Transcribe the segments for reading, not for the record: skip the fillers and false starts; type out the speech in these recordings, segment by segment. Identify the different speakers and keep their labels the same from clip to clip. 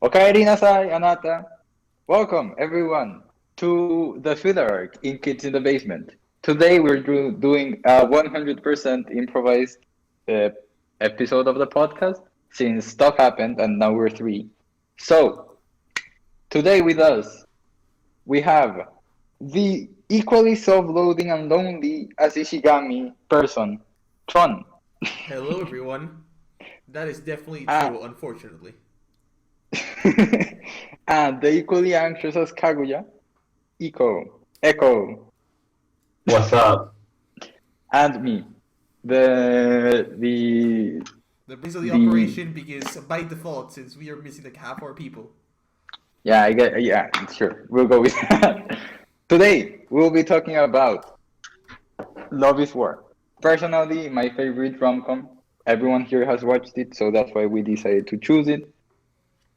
Speaker 1: Okaeri nasai, Anata. Welcome, everyone, to the filler arc in Kids in the Basement. Today we're doing a 100% improvised uh, episode of the podcast since stuff happened and now we're three. So, today with us, we have the equally self-loathing and lonely as Ishigami person, Tron.
Speaker 2: Hello, everyone. That is definitely
Speaker 1: and,
Speaker 2: true, unfortunately.
Speaker 1: and the equally anxious as Kaguya, Echo.
Speaker 3: What's up?
Speaker 1: And me, the the
Speaker 2: The brains of the
Speaker 1: the
Speaker 2: operation because by default, since we are missing like half our people.
Speaker 1: yeah, I get yeah, sure, we'll go with that. Today we'll be talking about Love is War. Personally, my favorite rom-com. Everyone here has watched it, so that's why we decided to choose it.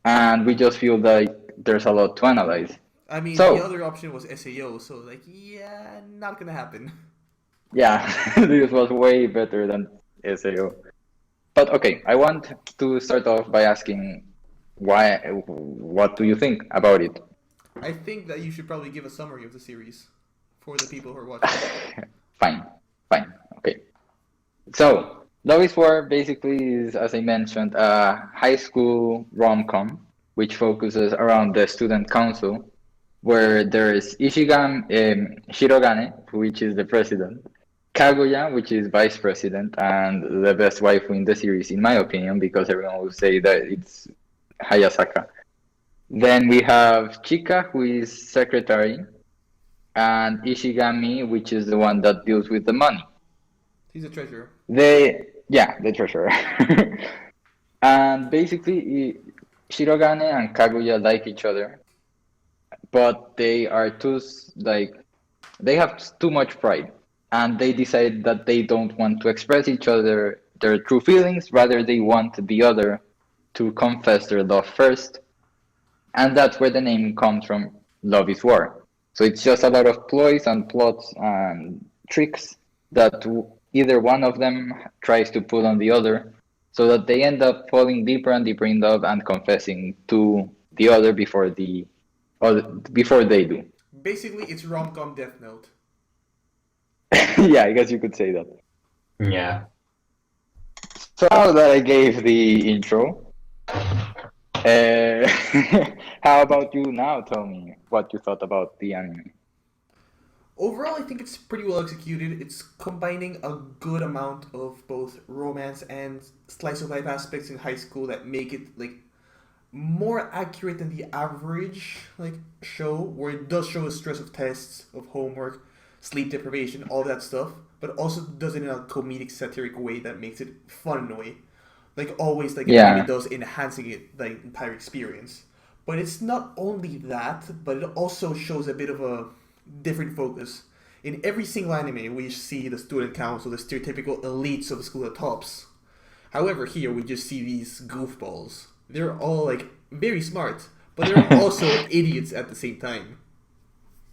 Speaker 1: And we just feel like there's a lot to analyze.
Speaker 2: I mean, the
Speaker 1: So
Speaker 2: other option was SAO, so like, yeah, not gonna happen.
Speaker 1: yeah, this was way better than SAO. But okay, I want to start off by asking what do you think about it?
Speaker 2: I think that you should probably give a summary of the series for the people who are watching.
Speaker 1: Fine, fine, okay. So, Love is War basically is, as I mentioned, a high school rom-com which focuses around the student council, where there is Shirogane, which is the president, Kaguya, which is vice president, and the best waifu in the series, in my opinion, because everyone will say that it's Hayasaka. Then we have Chika, who is secretary, and Ishigami, which is the one that deals with the money.
Speaker 2: He's a treasurer.
Speaker 1: Yeah, the treasurer. And basically, Shirogane and Kaguya like each other, but they are they have too much pride, and they decide that they don't want to express each other their true feelings. Rather, they want the other to confess their love first, and that's where the name comes from. Love is War. So it's just a lot of ploys and plots and tricks that either one of them tries to put on the other, so that they end up falling deeper and deeper in love and confessing to the other before they do.
Speaker 2: Basically, it's rom-com Death Note.
Speaker 1: Yeah, I guess you could say that.
Speaker 3: Yeah.
Speaker 1: So now that I gave the intro, uh, how about you now? Tell me what you thought about the anime.
Speaker 2: Overall, I think it's pretty well executed. It's combining a good amount of both romance and slice of life aspects in high school that make it like more accurate than the average like show, where it does show the stress of tests, of homework, sleep deprivation, all that stuff, but also does it in a comedic, satiric way that makes it fun in a way, like always, like an anime
Speaker 1: Yeah,
Speaker 2: does, enhancing it the entire experience. But it's not only that, but it also shows a bit of a different focus. In every single anime, we see the student council, the stereotypical elites of the school at tops. However, here we just see these goofballs. They're all like very smart, but they're also idiots at the same time.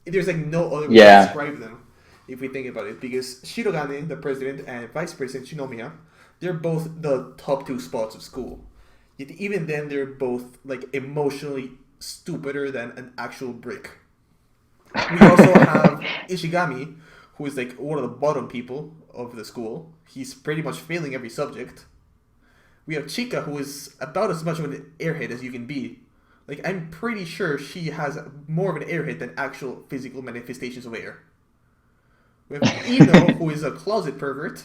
Speaker 2: There's like no other way to
Speaker 1: yeah,
Speaker 2: describe them if we think about it, because Shirogane, the president, and vice president Shinomiya, they're both the top two spots of school. Yet even then, they're both like emotionally stupider than an actual brick. We also have Ishigami, who is like one of the bottom people of the school. He's pretty much failing every subject. We have Chika, who is about as much of an airhead as you can be. Like, I'm pretty sure she has more of an airhead than actual physical manifestations of air. We have Ino, who is a closet pervert.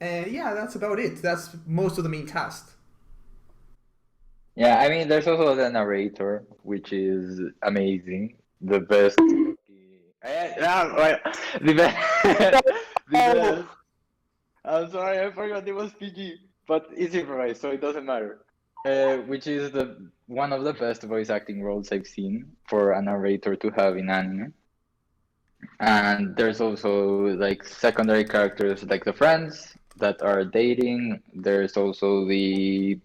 Speaker 2: And yeah, that's about it. That's most of the main cast.
Speaker 1: yeah. I mean, there's also the narrator, which is amazing. The best. The best. The best. I'm sorry, I forgot it was PG, but it's improvised, so it doesn't matter. Which is the one of the best voice acting roles I've seen for a narrator to have in anime. And there's also like secondary characters like the friends that are dating. There's also the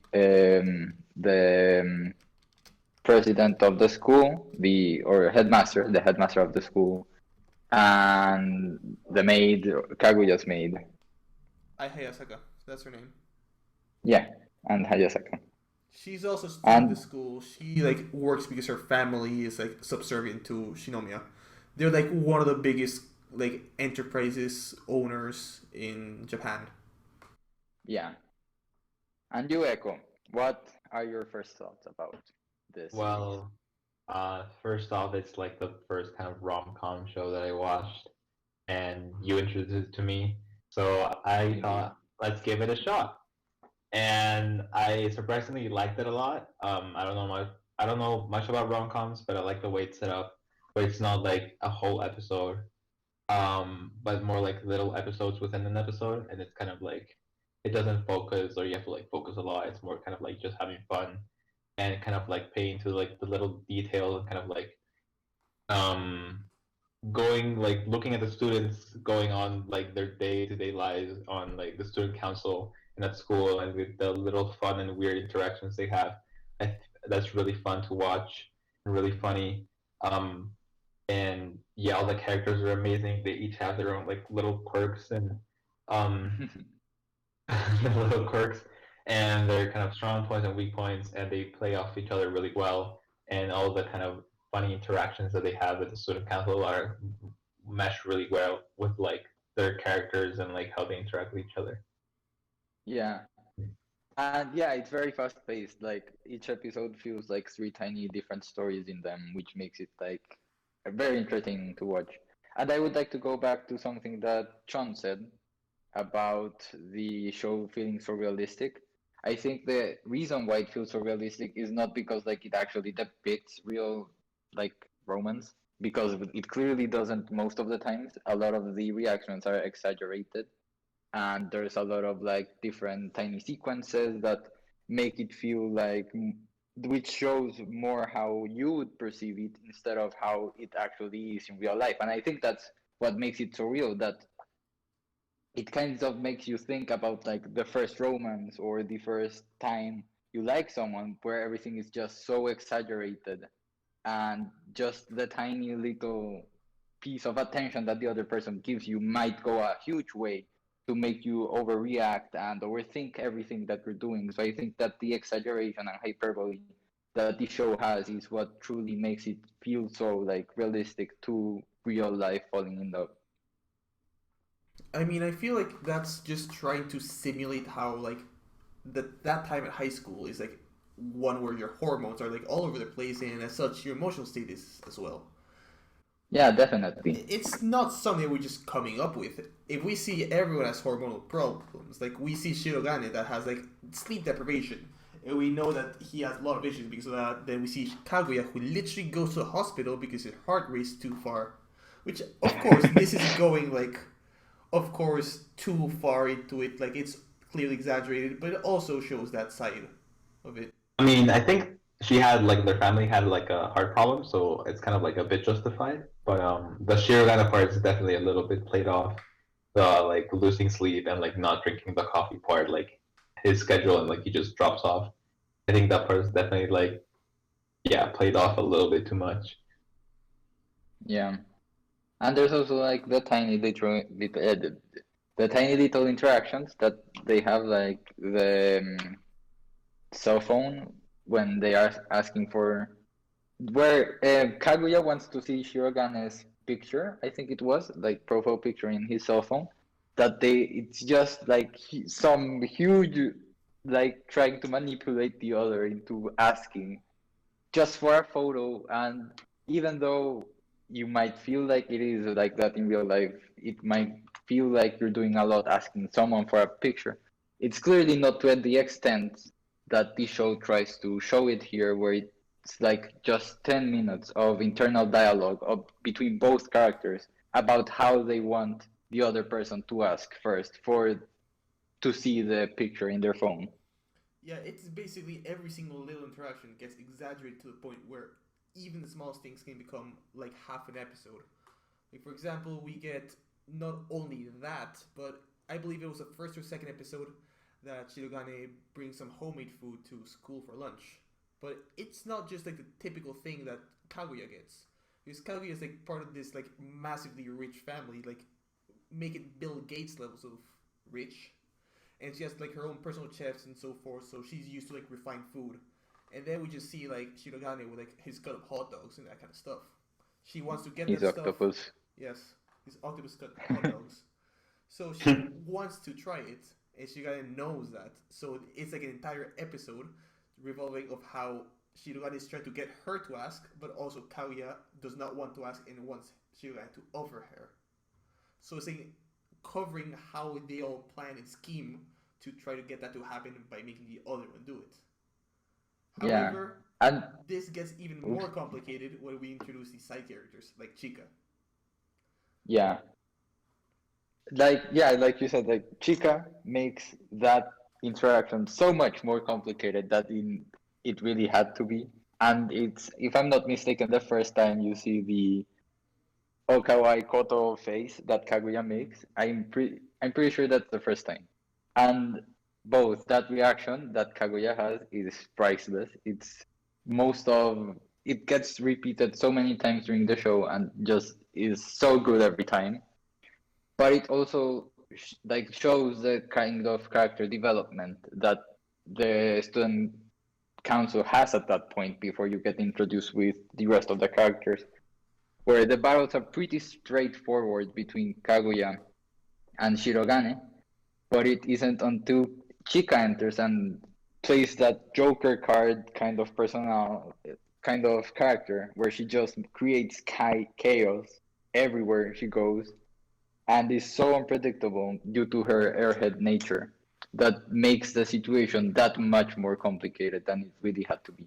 Speaker 1: president of the school, the headmaster of the school, and the maid, Kaguya's maid.
Speaker 2: Ai Hayasaka, that's her name.
Speaker 1: Yeah, and Hayasaka.
Speaker 2: She's also a student at the
Speaker 1: And
Speaker 2: school. She like works because her family is like subservient to Shinomiya. They're like one of the biggest like enterprises owners in Japan.
Speaker 1: yeah, and you, Echo, what are your first thoughts about this series?
Speaker 3: Well, first off, it's like the first kind of rom-com show that I watched, and you introduced it to me. So I
Speaker 1: Indeed.
Speaker 3: thought, let's give it a shot. And I surprisingly liked it a lot. I don't know much about rom-coms, but I like the way it's set up, where it's not like a whole episode, but more like little episodes within an episode, and it's kind of like it doesn't focus or you have to like focus a lot. It's more kind of like just having fun and kind of like pay into like the little detail and kind of like um going like looking at the students going on like their day-to-day lives on like the student council and at school and with the little fun and weird interactions they have. That's really fun to watch and really funny. um and yeah, all the characters are amazing. They each have their own like little quirks and um little quirks and their kind of strong points and weak points, and they play off each other really well. And all the kind of funny interactions that they have with the student council are mesh really well with like their characters and like how they interact with each other.
Speaker 1: Yeah. And yeah, it's very fast paced. Like each episode feels like three tiny different stories in them, which makes it like very entertaining to watch. And I would like to go back to something that Sean said about the show feeling so realistic. I think the reason why it feels so realistic is not because like it actually depicts real like romance, because it clearly doesn't most of the times. A lot of the reactions are exaggerated, and there's a lot of like different tiny sequences that make it feel like which shows more how you would perceive it instead of how it actually is in real life. And I think that's what makes it so real, that it kind of makes you think about like the first romance or the first time you like someone, where everything is just so exaggerated, and just the tiny little piece of attention that the other person gives you might go a huge way to make you overreact and overthink everything that you're doing. So I think that the exaggeration and hyperbole that the show has is what truly makes it feel so like realistic to real life falling in love.
Speaker 2: I mean, I feel like that's just trying to simulate how like that time at high school is like one where your hormones are like all over the place, and as such, your emotional state is as well.
Speaker 1: Yeah, definitely.
Speaker 2: It's not something we're just coming up with. If we see everyone has hormonal problems, like we see Shirogane that has like sleep deprivation, and we know that he has a lot of issues because of that. Then we see Kaguya who literally goes to the hospital because his heart rates too far, which of course this is going like, of course, too far into it. Like it's clearly exaggerated, but it also shows that side of it.
Speaker 3: I mean, I think she had like their family had like a heart problem, so it's kind of like a bit justified. But the Shirogane part is definitely a little bit played off. The like losing sleep and like not drinking the coffee part, like his schedule and like he just drops off. I think that part is definitely like yeah, played off a little bit too much.
Speaker 1: Yeah. And there's also like the tiny little interactions that they have, like the cell phone when they are asking for where Kaguya wants to see Shirogane's picture. I think it was like profile picture in his cell phone. That it's just like some huge like trying to manipulate the other into asking just for a photo. And even though you might feel like it is like that in real life, it might feel like you're doing a lot asking someone for a picture. It's clearly not to the extent that the show tries to show it here, where it's like just 10 minutes of internal dialogue between both characters about how they want the other person to ask first for to see the picture in their phone.
Speaker 2: Yeah, it's basically every single little interaction gets exaggerated to the point where even the smallest things can become like half an episode. Like for example, we get not only that, but I believe it was the first or second episode that Shirogane brings some homemade food to school for lunch. But it's not just like the typical thing that Kaguya gets. Because Kaguya is like part of this like massively rich family, like make it Bill Gates levels of rich. and she has like her own personal chefs and so forth. So she's used to like refined food, and then we just see like Shirogane with like his cut of hot dogs and that kind of stuff. She wants to get
Speaker 1: He's
Speaker 2: that stuff.
Speaker 1: octopus.
Speaker 2: Yes, his octopus cut hot dogs. So she wants to try it, and Shirogane knows that. So it's like an entire episode revolving of how Shirogane is trying to get her to ask, but also Kaguya does not want to ask and wants Shirogane to offer her. So it's like covering how they all plan and scheme to try to get that to happen by making the other one do it.
Speaker 1: Yeah.
Speaker 2: However,
Speaker 1: And
Speaker 2: this gets even more complicated when we introduce these side characters like Chika.
Speaker 1: yeah, like you said, like Chica makes that interaction so much more complicated that it really had to be. And it's, if I'm not mistaken, the first time you see the Okawai Koto face that Kaguya makes, I'm pretty sure that's the first time. And both that reaction that Kaguya has is priceless. It's most of it gets repeated so many times during the show and just is so good every time. But it also like shows the kind of character development that the student council has at that point before you get introduced with the rest of the characters, where the battles are pretty straightforward between Kaguya and Shirogane, but it isn't until Chika enters and plays that Joker card kind of character where she just creates chaos everywhere she goes and is so unpredictable due to her airhead nature that makes the situation that much more complicated than it really had to be.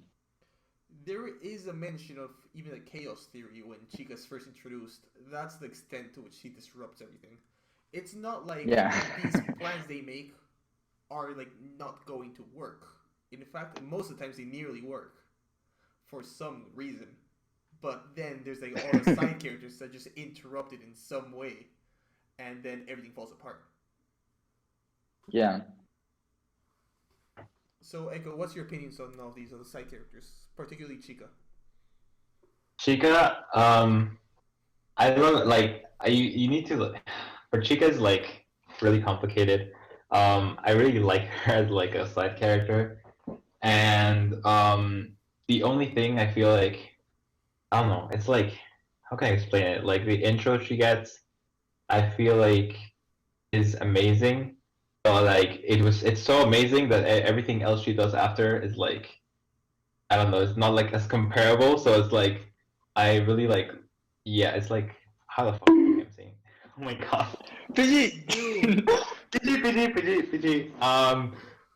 Speaker 2: There is a mention of even a chaos theory when Chica's first introduced. That's the extent to which she disrupts everything. It's not like
Speaker 1: Yeah.
Speaker 2: these plans they make are like not going to work. In fact, most of the times they nearly work for some reason. But then there's like all the side characters that just interrupt it in some way, and then everything falls apart.
Speaker 1: Yeah.
Speaker 2: So, Echo, what's your opinions on all these other side characters, particularly Chica?
Speaker 3: Chica, I don't like. You need to for Chica's like really complicated. I really like her as like a side character, and the only thing I feel like I don't know. It's like how can I explain it? Like the intro she gets, I feel like is amazing. But like it's so amazing that everything else she does after is like I don't know. It's not like as comparable. So it's like I really like. Yeah, it's like how the fuck am I saying? Oh my god.
Speaker 1: PG!
Speaker 3: PG.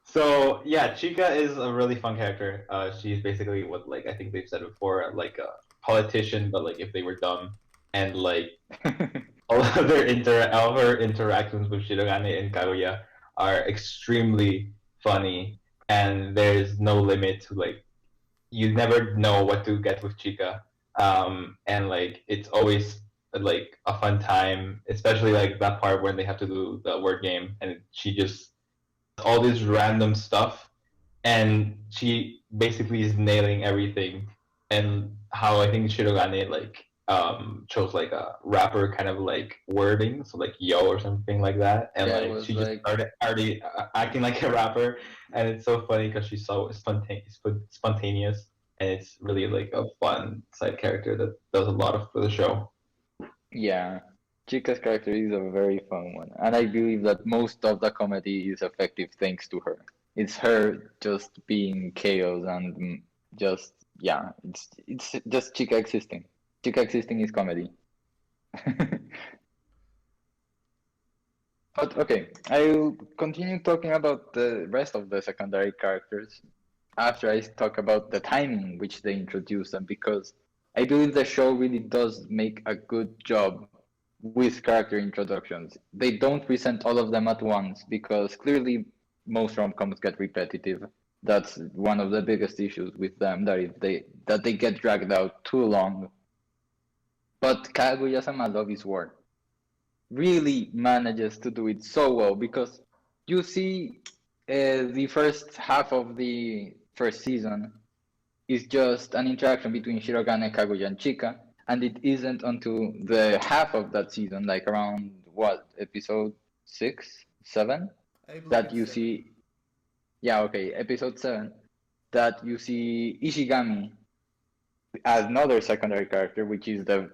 Speaker 3: So yeah, Chica is a really fun character. She's basically what like I think they've said before, like a politician, but like if they were dumb, and like all of all her interactions with Shirogane and Kaguya are extremely funny, and there's no limit to like you never know what to get with Chica, and like it's always like a fun time, especially like that part when they have to do the word game, and she just all this random stuff, and she basically is nailing everything. And how I think Shirogane like chose like a rapper kind of like wording, so like yo or something like that, and
Speaker 1: Yeah, it
Speaker 3: like
Speaker 1: was
Speaker 3: she just
Speaker 1: like
Speaker 3: started already acting like a rapper, and it's so funny because she's so spontaneous, and it's really like a fun side character that does a lot for the show.
Speaker 1: yeah. Chica's character is a very fun one, and I believe that most of the comedy is effective thanks to her. It's her just being chaos and just yeah, it's just Chica existing. Chica existing is comedy. But okay, I'll continue talking about the rest of the secondary characters after I talk about the timing which they introduce them because I believe the show really does make a good job with character introductions. They don't present all of them at once because clearly most rom-coms get repetitive. That's one of the biggest issues with them that if they get dragged out too long. But Kaguya-sama Love is War really manages to do it so well because you see the first half of the first season is just an interaction between Shirogane, Kaguya, and Chika, and it isn't until the half of that season, like around what episode 6, 7,
Speaker 2: I believe
Speaker 1: that
Speaker 2: it's
Speaker 1: you
Speaker 2: seven.
Speaker 1: see, yeah, okay, episode 7, that you see Ishigami as another secondary character, which is the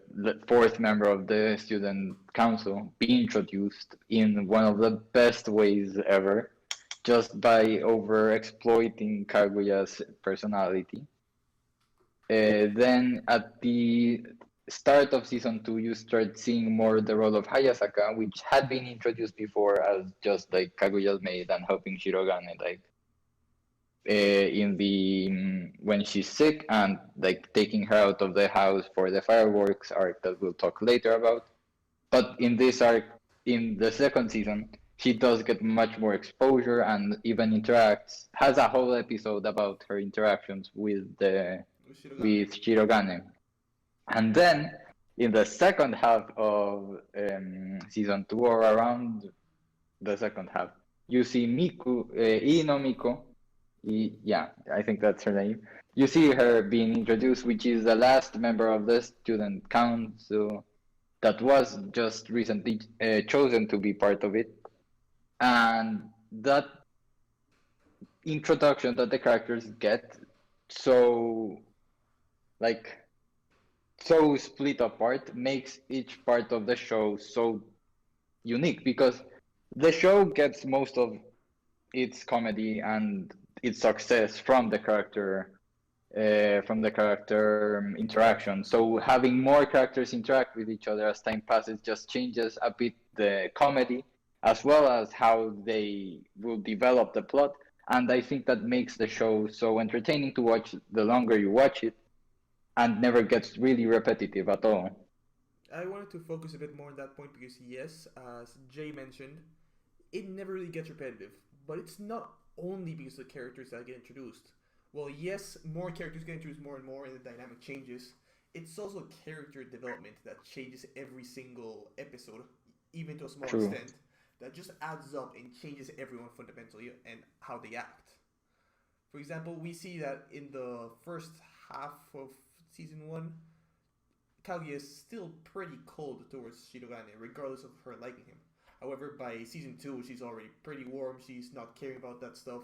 Speaker 1: fourth member of the student council, be introduced in one of the best ways ever, just by over exploiting Kaguya's personality. Then at the start of season 2, you start seeing more the role of Hayasaka, which had been introduced before as just like Kaguya's maid and helping Shirogane, like in the when she's sick and like taking her out of the house for the fireworks arc that we'll talk later about. But in this arc, in the second season, she does get much more exposure and even interacts, has a whole episode about her interactions
Speaker 2: With Shirogane.
Speaker 1: with Shirogane. And then in the second half of season 2, or around the second half, you see Ii no Miko. Yeah, I think that's her name. You see her being introduced, which is the last member of the student council that was just recently chosen to be part of it. And that introduction that the characters get, so like so split apart, makes each part of the show so unique, because the show gets most of its comedy and its success from the character interaction. So having more characters interact with each other as time passes just changes a bit the comedy, as well as how they will develop the plot. And I think that makes the show so entertaining to watch the longer you watch it, and never gets really repetitive at all.
Speaker 2: I wanted to focus a bit more on that point because, yes, as Jay mentioned, it never really gets repetitive. But it's not only because of the characters that get introduced. Well, yes, more characters get introduced more and more, and the dynamic changes. It's also character development that changes every single episode, even to a small
Speaker 1: True.
Speaker 2: extent, that just adds up and changes everyone fundamentally and how they act. For example, we see that in the first half of season 1, Kaguya is still pretty cold towards Shirogane, regardless of her liking him. However, by season 2, she's already pretty warm. She's not caring about that stuff.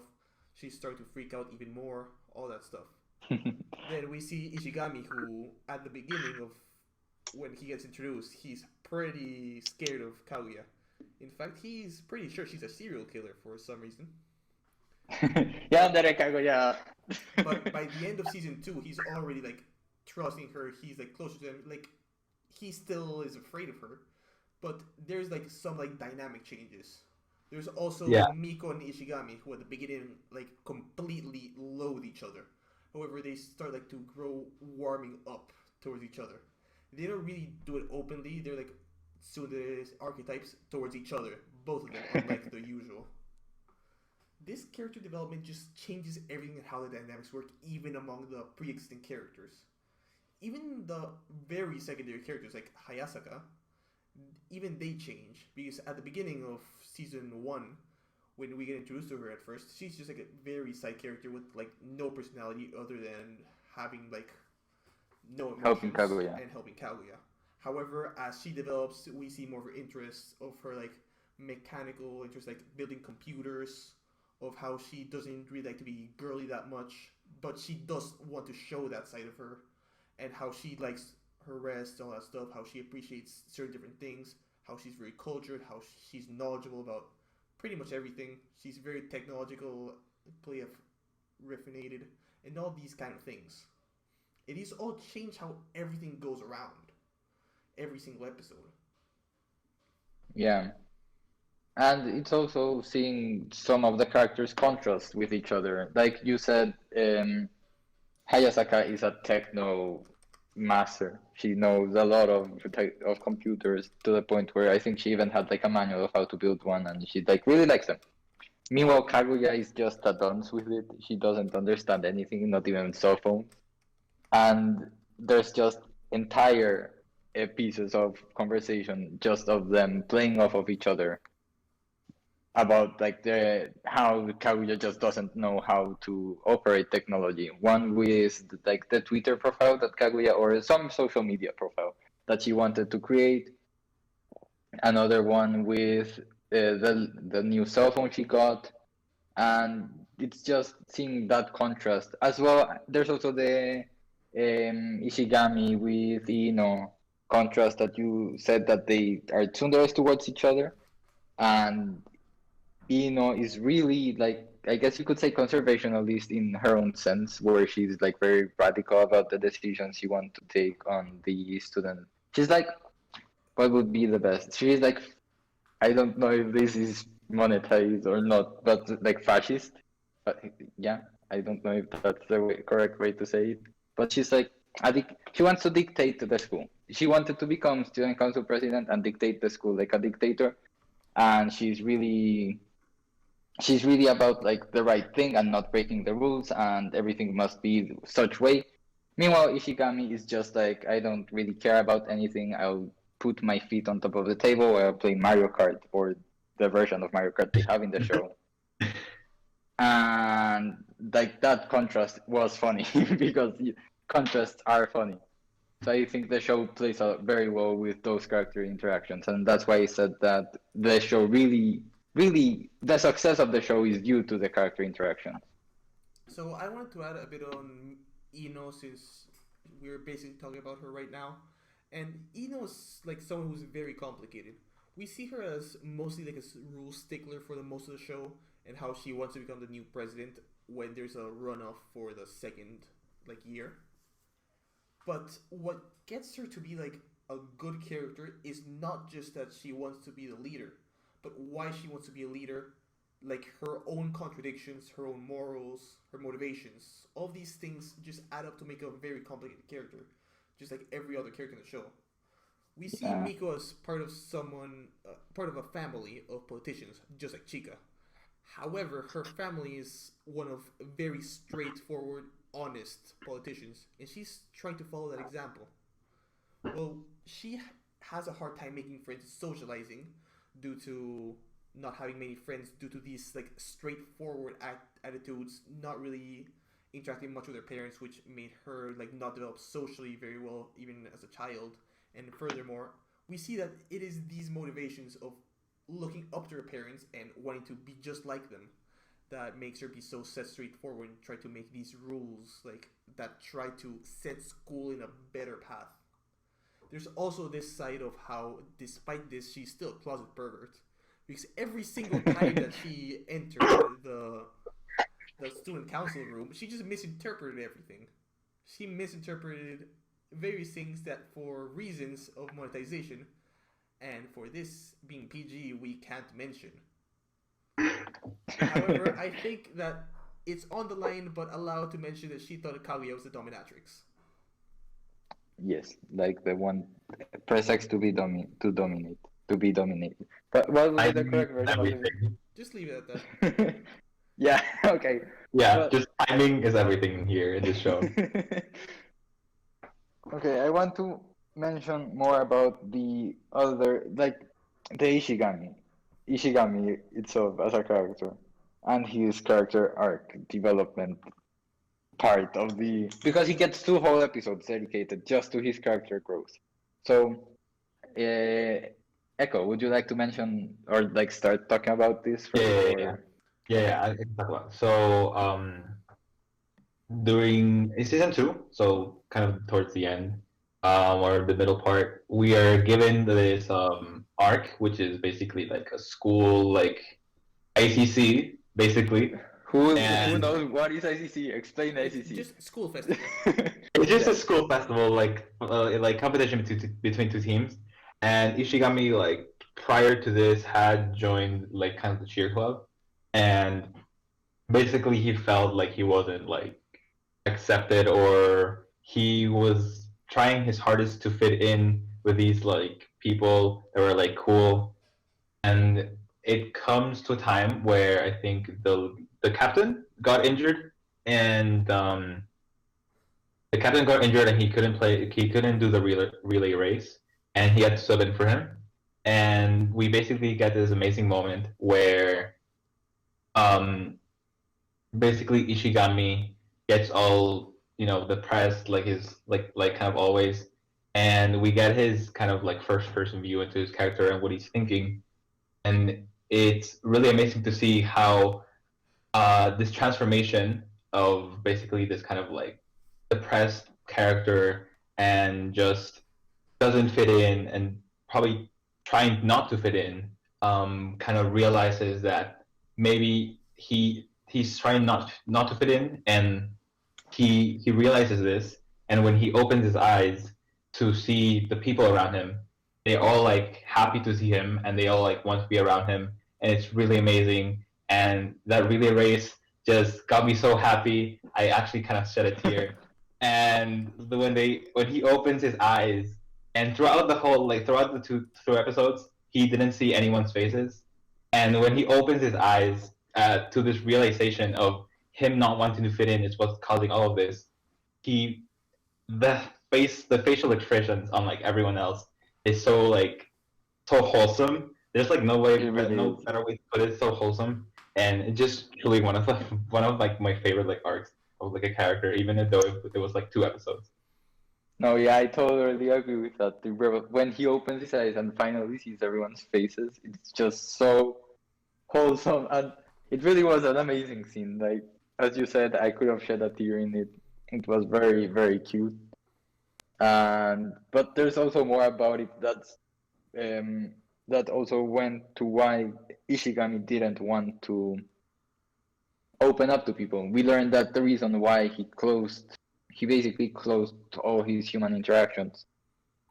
Speaker 2: She's starting to freak out even more, all that stuff. Then we see Ishigami, who, at the beginning of when he gets introduced, he's pretty scared of Kaguya. In fact, he's pretty sure she's a serial killer for some reason.
Speaker 1: Yandere Kaguya.
Speaker 2: But by the end of season 2, he's already like trusting her. He's like closer to him. Like he still is afraid of her, but there's like some like dynamic changes. There's also
Speaker 3: Yeah.
Speaker 2: Miko and Ishigami, who at the beginning like completely loathe each other. However, they start like to grow warming up towards each other. They don't really do it openly. They're like tsundere archetypes towards each other, both of them, unlike the usual. This character development just changes everything and how the dynamics work, even among the pre-existing characters. Even the very secondary characters like Hayasaka, even they change because at the beginning of season 1, when we get introduced to her at first, she's just like a very side character with like no personality other than having like no
Speaker 1: Helping
Speaker 2: emotions
Speaker 1: Kaguya.
Speaker 2: and helping Kaguya. However, as she develops, we see more interests of her like mechanical interest, like building computers, of how she doesn't really like to be girly that much, but she does want to show that side of her, and how she likes her rest, all that stuff, how she appreciates certain different things, how she's very cultured, how she's knowledgeable about pretty much everything. She's very technological, play of refined, and all these kind of things. It is all change how everything goes around every single episode.
Speaker 1: Yeah. And it's also seeing some of the characters contrast with each other. Like you said, Hayasaka is a techno master. She knows a lot of computers, to the point where I think she even had like a manual of how to build one, and she like really likes them. Meanwhile, Kaguya is just a dunce with it. She doesn't understand anything, not even cell phones. And there's just entire pieces of conversation just of them playing off of each other about like the how Kaguya just doesn't know how to operate technology. One with like the Twitter profile that Kaguya, or some social media profile that she wanted to create. Another one with the new cell phone she got, and it's just seeing that contrast as well. There's also the Ishigami with Ino contrast that you said that they are tsundere towards each other, and Ino is really like, I guess you could say, conservationalist in her own sense, where she's like very radical about the decisions she wants to take on the student. She's like, what would be the best? She's like, I don't know if this is monetized or not, but like fascist. But yeah, I don't know if that's the correct way to say it. But she's like, she wants to dictate to the school. She wanted to become student council president and dictate the school like a dictator. And she's really about like the right thing and not breaking the rules, and everything must be such way. Meanwhile, Ishigami is just like, I don't really care about anything. I'll put my feet on top of the table while I play Mario Kart, or the version of Mario Kart they have in the show. And like that contrast was funny because contrasts are funny. So I think the show plays out very well with those character interactions, and that's why I said that the show really, the success of the show is due to the character interactions.
Speaker 2: So I wanted to add a bit on Ino, since we're basically talking about her right now. And Ino's like someone who's very complicated. We see her as mostly like a rule stickler for the most of the show, and how she wants to become the new president when there's a runoff for the second like year. But what gets her to be like a good character is not just that she wants to be the leader, but why she wants to be a leader, like her own contradictions, her own morals, her motivations. All these things just add up to make a very complicated character, just like every other character in the show. We see Miko as part of part of a family of politicians, just like Chika. However, her family is one of very straightforward, honest politicians, and she's trying to follow that example. Well, she has a hard time making friends, socializing, due to not having many friends, due to these like straightforward attitudes, not really interacting much with her parents, which made her like not develop socially very well even as a child. And furthermore, we see that it is these motivations of looking up to her parents and wanting to be just like them that makes her be so set straightforward and try to make these rules like that try to set school in a better path. There's also this side of how, despite this, she's still a closet pervert, because every single time that she entered the student council room, she just misinterpreted everything. She misinterpreted various things that, for reasons of monetization, and for this being PG, we can't mention. However, I think that it's on the line, but allowed to mention that she thought Kaguya was the dominatrix.
Speaker 1: Yes, like the one, press X to be to be dominated. But what would be the correct version of it?
Speaker 3: Everything.
Speaker 2: Just leave it at that.
Speaker 1: Yeah, okay.
Speaker 3: Yeah,
Speaker 1: But-
Speaker 3: just timing is everything here in this show.
Speaker 1: Okay, I want to mention more about the other, like the Ishigami itself as a character, and his character arc development part of the, because he gets 2 whole episodes dedicated just to his character growth. So, Echo, would you like to mention or like start talking about this?
Speaker 3: Yeah, I can talk about it. So, during in season 2, so kind of towards the end, or the middle part, we are given this arc, which is basically like a school, like ICC, basically.
Speaker 1: Who
Speaker 3: And-
Speaker 1: knows what is ICC? Explain
Speaker 2: It's
Speaker 1: ICC.
Speaker 2: just school festival.
Speaker 3: It's just a school festival, like competition between 2 teams. And Ishigami, like prior to this, had joined like kind of the cheer club, and basically he felt like he wasn't like accepted, or he was trying his hardest to fit in with these like people that were like cool. And it comes to a time where I think the captain got injured, and the captain got injured and he couldn't do the relay race, and he had to sub in for him. And we basically get this amazing moment where basically Ishigami gets all, the press, like his like kind of always, and we get his kind of like first person view into his character and what he's thinking. And it's really amazing to see how this transformation of basically this kind of like depressed character and just doesn't fit in and probably trying not to fit in, kind of realizes that maybe he's trying not to fit in, and he realizes this, and when he opens his eyes to see the people around him, they all like happy to see him and they all like want to be around him, and it's really amazing. And that relay race just got me so happy. I actually kind of shed a tear. And when he opens his eyes, and throughout the whole like throughout the two episodes, he didn't see anyone's faces. And when he opens his eyes to this realization of him not wanting to fit in is what's causing all of this, he the facial expressions on like everyone else is so like so wholesome. There's like
Speaker 1: It really
Speaker 3: no
Speaker 1: is.
Speaker 3: better way to put it. It's so wholesome, and it's just truly one of like my favorite like arcs of like a character, even though it was like 2 episodes.
Speaker 1: No, yeah, I totally agree with that. When he opens his eyes and finally sees everyone's faces, it's just so wholesome, and it really was an amazing scene. Like as you said, I could have shed a tear in it. It was very, very cute. And but there's also more about it um, that also went to why Ishigami didn't want to open up to people. We learned that the reason why he basically closed all his human interactions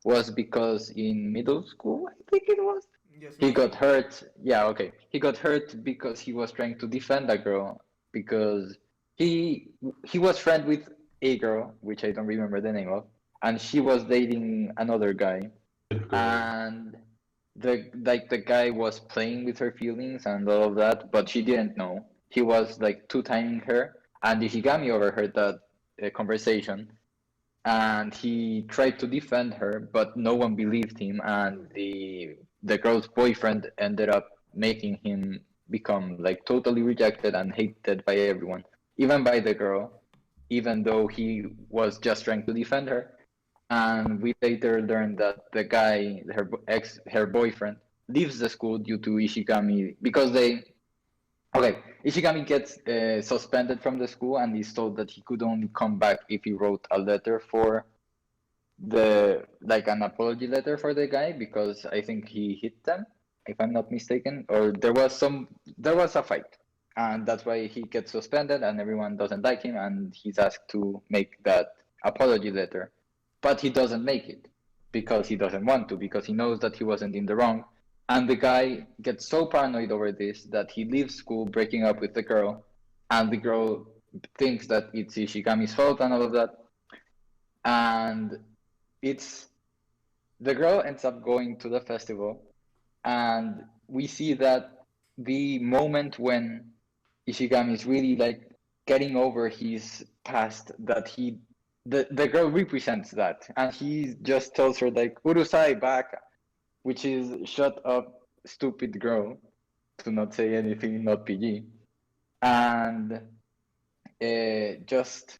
Speaker 1: was because in middle school, I think it was,
Speaker 2: Yes,
Speaker 1: he
Speaker 2: middle
Speaker 1: got
Speaker 2: school.
Speaker 1: hurt. Yeah, okay. He got hurt because he was trying to defend a girl because he he was friend with a girl, which I don't remember the name of, and she was dating another guy,
Speaker 3: Girl.
Speaker 1: and the guy was playing with her feelings and all of that, but she didn't know. He was like two-timing her, and Ishigami overheard that conversation, and he tried to defend her, but no one believed him, and the girl's boyfriend ended up making him become like totally rejected and hated by everyone, even by the girl, even though he was just trying to defend her. And we later learned that the guy, her boyfriend, leaves the school due to Ishigami because okay, Ishigami gets suspended from the school and is told that he could only come back if he wrote a letter for like an apology letter for the guy because I think he hit them, if I'm not mistaken, or there was a fight, and that's why he gets suspended and everyone doesn't like him and he's asked to make that apology letter, but he doesn't make it because he doesn't want to because he knows that he wasn't in the wrong, and the guy gets so paranoid over this that he leaves school breaking up with the girl, and the girl thinks that it's Ishigami's fault and all of that, and it's the girl ends up going to the festival, and we see that the moment when Ishigami is really like getting over his past, that the girl represents that, and he just tells her like "Urusai back," which is "shut up, stupid girl," to not say anything not PG, and just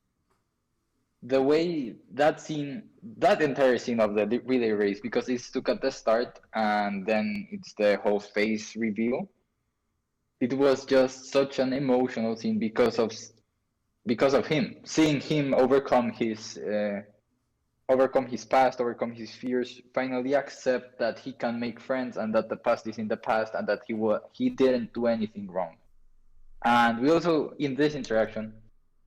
Speaker 1: the way that entire scene of the relay race, because it's took at the start and then it's the whole face reveal. It was just such an emotional scene because of him, seeing him overcome his past, overcome his fears, finally accept that he can make friends and that the past is in the past and that he didn't do anything wrong. And we also in this interaction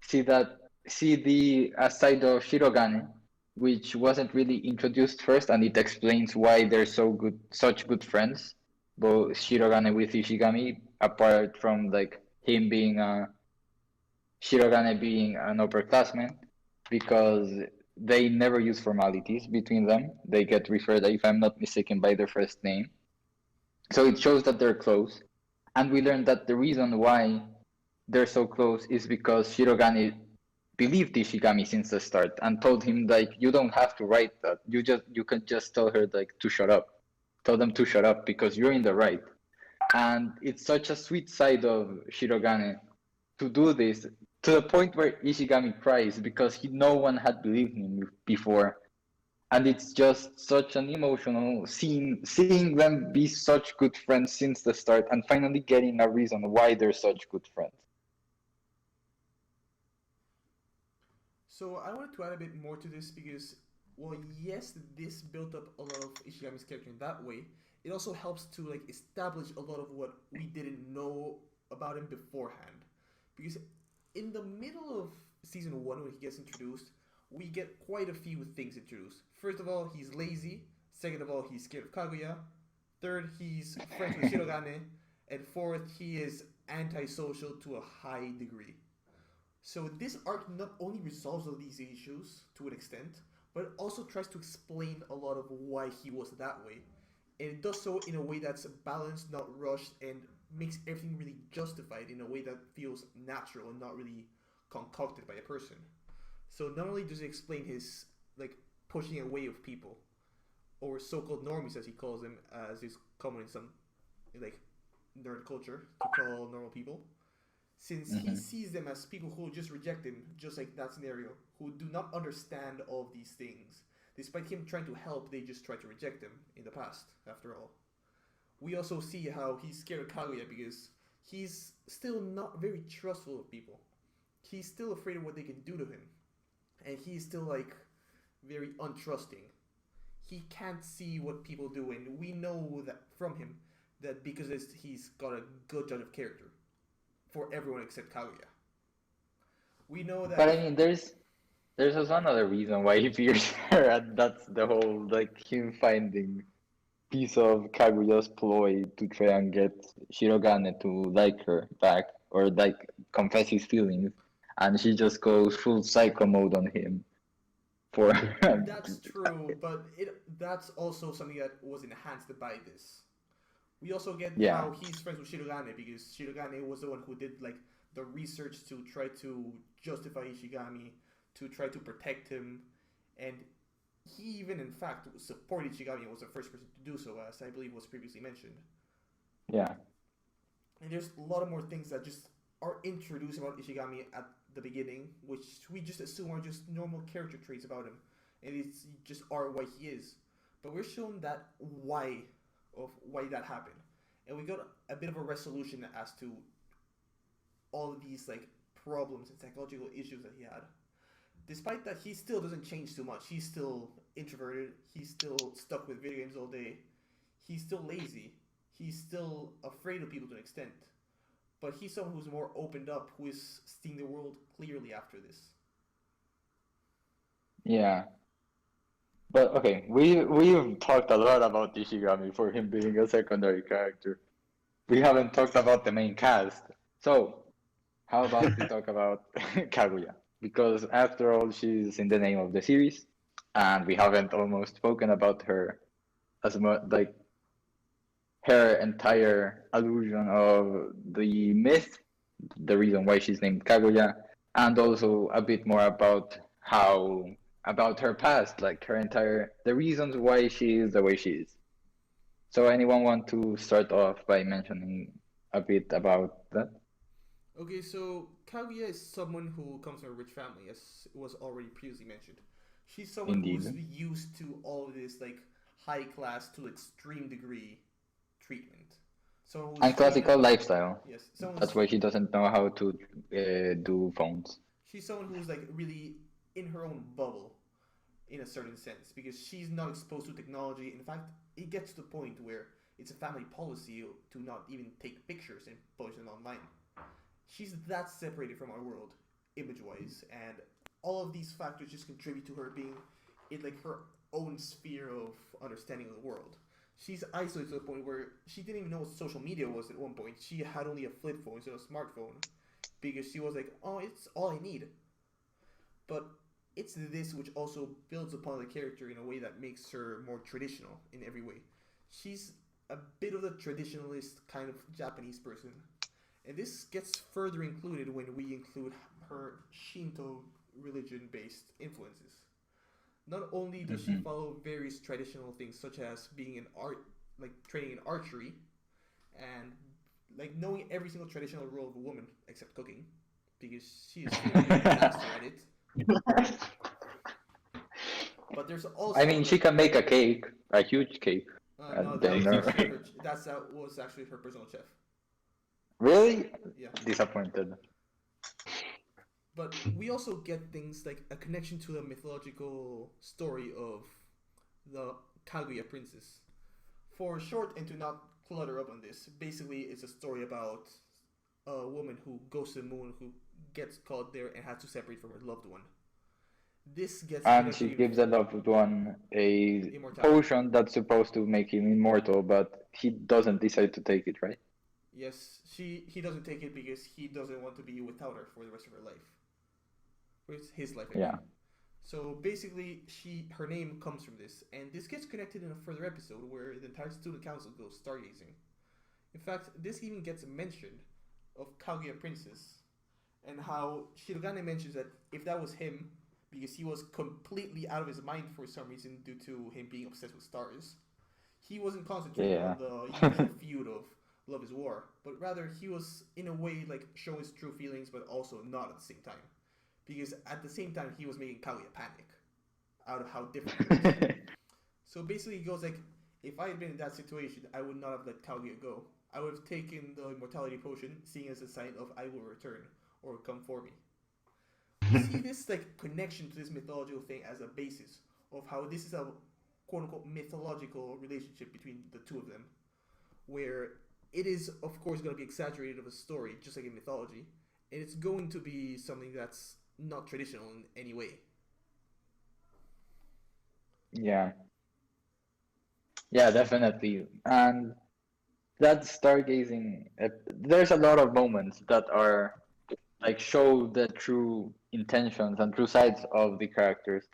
Speaker 1: see the side of Shirogane, which wasn't really introduced first, and it explains why they're such good friends, both Shirogane with Ishigami, apart from like him being Shirogane being an upperclassman, because they never use formalities between them. They get referred, if I'm not mistaken, by their first name. So it shows that they're close. And we learned that the reason why they're so close is because Shirogane believed Ishigami since the start and told him like you don't have to write that. You can just tell her like to shut up. Tell them to shut up because you're in the right. And it's such a sweet side of Shirogane to do this to the point where Ishigami cries because no one had believed him before. And it's just such an emotional scene, seeing them be such good friends since the start, and finally getting a reason why they're such good friends.
Speaker 2: So I wanted to add a bit more to this because, well, yes, this built up a lot of Ishigami's character in that way. It also helps to like establish a lot of what we didn't know about him beforehand. Because in the middle of season one, when he gets introduced, we get quite a few things introduced. First of all, he's lazy. Second of all, he's scared of Kaguya. Third, he's friends with Shirogane. And fourth, he is antisocial to a high degree. So this arc not only resolves all these issues to an extent, but it also tries to explain a lot of why he was that way. And it does so in a way that's balanced, not rushed, and makes everything really justified in a way that feels natural and not really concocted by a person. So not only does it explain his like pushing away of people, or so-called normies as he calls them, as is common in some like nerd culture to call normal people, since he sees them as people who just reject him, just like that scenario, who do not understand all of these things. Despite him trying to help, they just try to reject him in the past, after all. We also see how he's scared of Kaguya because he's still not very trustful of people. He's still afraid of what they can do to him. And he's still like very untrusting. He can't see what people do, and we know that from him that because he's got a good judge of character for everyone except Kaguya. We know that.
Speaker 1: But I mean, there's also another reason why he fears her, and that's the whole like him finding piece of Kaguya's ploy to try and get Shirogane to like her back or like confess his feelings, and she just goes full psycho mode on him for
Speaker 2: That's true, but that's also something that was enhanced by this. We also get
Speaker 1: Yeah.
Speaker 2: how he's friends with Shirogane because Shirogane was the one who did like the research to try to justify Ishigami, to try to protect him, and he even in fact supported Ishigami and was the first person to do so, as I believe was previously mentioned.
Speaker 1: yeah.
Speaker 2: And there's a lot of more things that just are introduced about Ishigami at the beginning, which we just assume are just normal character traits about him, and it's just are why he is. But we're shown that why of why that happened, and we got a bit of a resolution as to all of these like problems and psychological issues that he had. Despite that, he still doesn't change too much. He's still introverted. He's still stuck with video games all day. He's still lazy. He's still afraid of people to an extent. But he's someone who's more opened up, who is seeing the world clearly after this.
Speaker 1: Yeah. But okay, we've talked a lot about Ishigami for him being a secondary character. We haven't talked about the main cast. So, how about we talk about Kaguya? Because after all, she's in the name of the series, and we haven't almost spoken about her as much, like her entire allusion of the myth, the reason why she's named Kaguya, and also a bit more about her past, like her entire the reasons why she is the way she is. So anyone want to start off by mentioning a bit about that?
Speaker 2: Okay, so Kaguya is someone who comes from a rich family, as was already previously mentioned. She's someone
Speaker 1: Indeed.
Speaker 2: who's used to all of this like high class to extreme degree treatment. So
Speaker 1: And classical lifestyle.
Speaker 2: yes, someone
Speaker 1: That's why she doesn't know how to do phones.
Speaker 2: she's someone who's like really in her own bubble in a certain sense because she's not exposed to technology. In fact, it gets to the point where it's a family policy to not even take pictures and post them online. She's that separated from our world, image wise, and all of these factors just contribute to her being in like her own sphere of understanding of the world. She's isolated to the point where she didn't even know what social media was at one point. She had only a flip phone instead of a smartphone because she was like, oh, it's all I need. But it's this which also builds upon the character in a way that makes her more traditional in every way. She's a bit of the traditionalist kind of Japanese person. And this gets further included when we include her Shinto religion based influences. Not only does she follow various traditional things such as being in art, like training in archery, and like knowing every single traditional role of a woman except cooking, because she is a disaster at it. But there's also
Speaker 1: I mean, she can make a cake, a huge cake
Speaker 2: no,
Speaker 1: at
Speaker 2: that was
Speaker 1: dinner.
Speaker 2: actually that was actually her personal chef.
Speaker 1: Really
Speaker 2: Yeah.
Speaker 1: disappointed.
Speaker 2: But we also get things like a connection to the mythological story of the Kaguya princess. For short and to not clutter up on this, basically it's a story about a woman who goes to the moon who gets caught there and has to separate from her loved one. This gets
Speaker 1: And she
Speaker 2: connected
Speaker 1: gives the loved one a
Speaker 2: immortality.
Speaker 1: potion that's supposed to make him immortal, but he doesn't decide to take it, right?
Speaker 2: Yes, he doesn't take it because he doesn't want to be without her for the rest of her life. For his life, I
Speaker 1: Yeah.
Speaker 2: mean. So basically, her name comes from this, and this gets connected in a further episode where the entire student council goes stargazing. In fact, this even gets mentioned of Kaguya Princess, and how Shirogane mentions that if that was him, because he was completely out of his mind for some reason due to him being obsessed with stars, he wasn't concentrating
Speaker 1: Yeah.
Speaker 2: on the usual feud of love is war, but rather he was in a way like showing his true feelings, but also not at the same time, because at the same time he was making Kaguya panic out of how different he was. So basically, he goes like, if I had been in that situation, I would not have let Kaguya go. I would have taken the immortality potion, seeing as a sign of I will return or come for me. We see this like connection to this mythological thing as a basis of how this is a quote unquote mythological relationship between the two of them, where it is of course going to be exaggerated of a story, just like in mythology, and it's going to be something that's not traditional in any way.
Speaker 1: Yeah. Yeah, definitely. And that stargazing, there's a lot of moments that are like show the true intentions and true sides of the characters.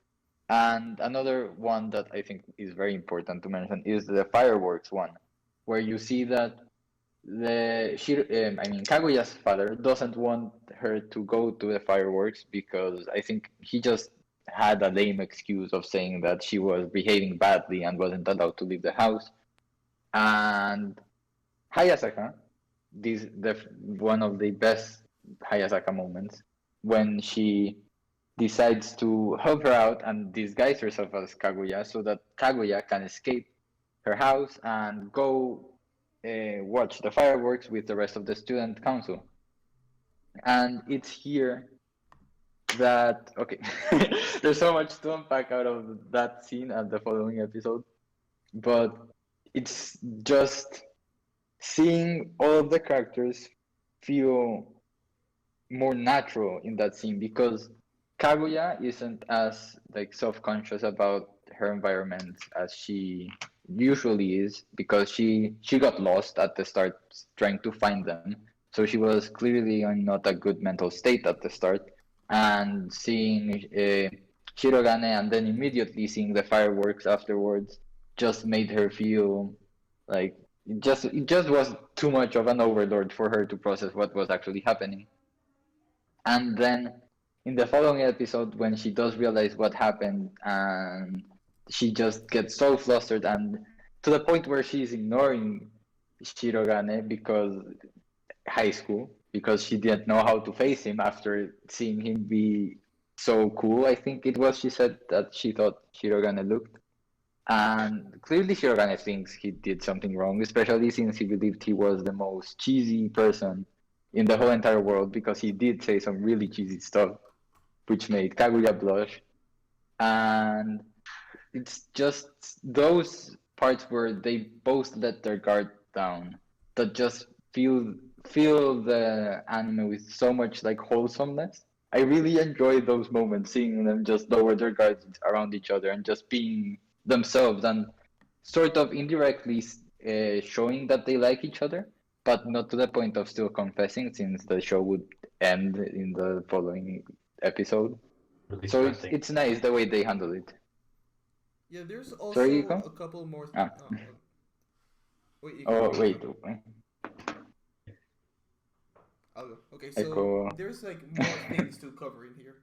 Speaker 1: And another one that I think is very important to mention is the fireworks one, where you see that I mean Kaguya's father doesn't want her to go to the fireworks because I think he just had a lame excuse of saying that she was behaving badly and wasn't allowed to leave the house. And Hayasaka, the one of the best Hayasaka moments when she decides to help her out and disguise herself as Kaguya so that Kaguya can escape her house and go watch the fireworks with the rest of the student council. And it's here that okay, there's so much to unpack out of that scene and the following episode, but it's just seeing all of the characters feel more natural in that scene because Kaguya isn't as like self-conscious about her environment as she usually is because she got lost at the start trying to find them. So she was clearly in not a good mental state at the start, and seeing Shirogane and then immediately seeing the fireworks afterwards just made her feel like it just was too much of an overload for her to process what was actually happening. And then in the following episode, when she does realize what happened, and she just gets so flustered, and to the point where she's ignoring Shirogane because high school, because she didn't know how to face him after seeing him be so cool. I think it was she said that she thought Shirogane looked. And clearly, Shirogane thinks he did something wrong, especially since he believed he was the most cheesy person in the whole entire world because he did say some really cheesy stuff, which made Kaguya blush. And it's just those parts where they both let their guard down that just feel the anime with so much like wholesomeness. I really enjoy those moments, seeing them just lower their guards around each other and just being themselves and sort of indirectly showing that they like each other, but not to the point of still confessing, since the show would end in the following episode.
Speaker 3: Really
Speaker 1: So
Speaker 3: stressing.
Speaker 1: it's nice the way they handle it.
Speaker 2: Yeah, there's
Speaker 1: Sorry,
Speaker 2: also
Speaker 1: Yuko?
Speaker 2: a couple more.
Speaker 1: Ah.
Speaker 2: Wait, you
Speaker 1: Oh
Speaker 2: go.
Speaker 1: wait,
Speaker 2: I'll go. Okay,
Speaker 1: Echo.
Speaker 2: so there's like more things to cover in here.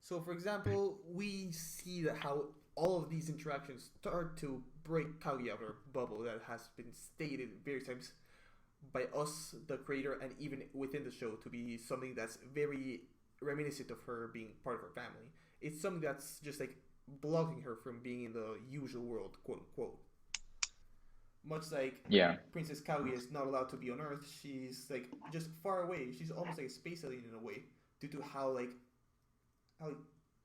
Speaker 2: So, for example, we see that how all of these interactions start to break Kaguya out of her bubble that has been stated various times by us, the creator, and even within the show to be something that's very reminiscent of her being part of her family. It's something that's just like blocking her from being in the usual world, quote unquote. Much like
Speaker 1: Yeah.
Speaker 2: Princess Kaguya is not allowed to be on Earth, she's like just far away. She's almost like a space alien in a way, due to how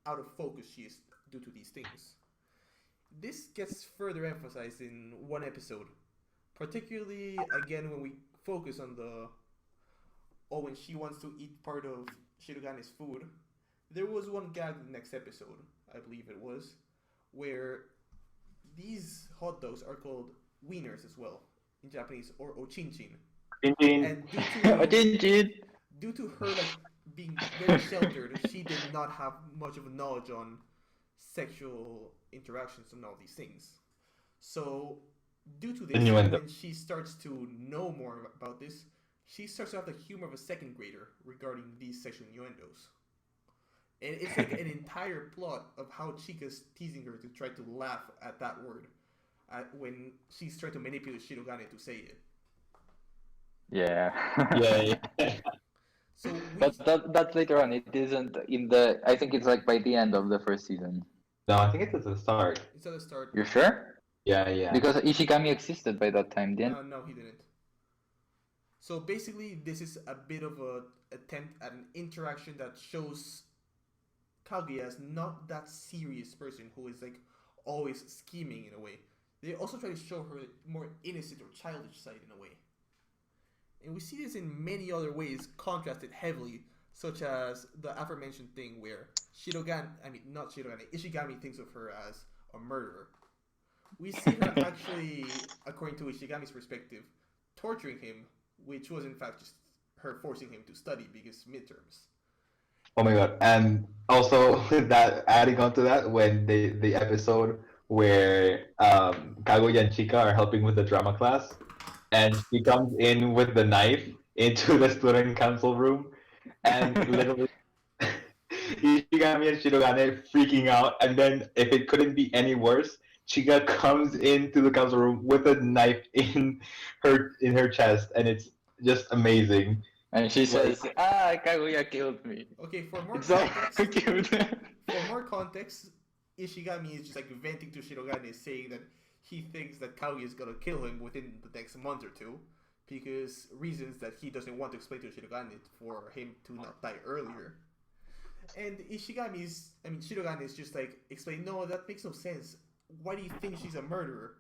Speaker 2: out of focus she is due to these things. This gets further emphasized in one episode, particularly again when we focus on the when she wants to eat part of Shirogane's food. There was one gag in the next episode, I believe it was, where these hot dogs are called wieners as well in Japanese, or ochinchin. And due to her like being very sheltered, she did not have much of a knowledge on sexual interactions and all these things. So, due to this,
Speaker 3: Innuendo.
Speaker 2: when she starts to know more about this, she starts to have the humor of a second grader regarding these sexual innuendos. And it's like an entire plot of how Chica's teasing her to try to laugh at that word when she's trying to manipulate Shirogane to say it.
Speaker 1: Yeah.
Speaker 3: Yeah.
Speaker 2: So
Speaker 1: But that's later on. It isn't in the. I think it's like by the end of the first season.
Speaker 3: No, I think it's at the start.
Speaker 2: it's at the start.
Speaker 1: You're sure?
Speaker 3: Yeah.
Speaker 1: Because Ishigami existed by that time, didn't?
Speaker 2: No, he didn't. So basically, this is a bit of a attempt at an interaction that shows Kaguya as not that serious person who is like always scheming in a way. They also try to show her more innocent or childish side in a way. And we see this in many other ways, contrasted heavily, such as the aforementioned thing where Ishigami thinks of her as a murderer. We see her actually, according to Ishigami's perspective, torturing him, which was in fact just her forcing him to study because midterms.
Speaker 3: Oh my god! And also that adding on to that, when the episode where Kaguya and Chika are helping with the drama class, and she comes in with the knife into the student council room, and literally Ishigami and Shirogane freaking out, and then if it couldn't be any worse, Chika comes into the council room with a knife in her chest, and it's just amazing.
Speaker 1: And she says, Kaguya killed me.
Speaker 2: Okay, for more
Speaker 1: It's so
Speaker 2: context,
Speaker 1: cute.
Speaker 2: for more context, Ishigami is just like venting to Shirogane, saying that he thinks that Kaguya is gonna kill him within the next month or two, because reasons that he doesn't want to explain to Shirogane for him to not die earlier. And Shirogane is just like explaining, no, that makes no sense. Why do you think she's a murderer?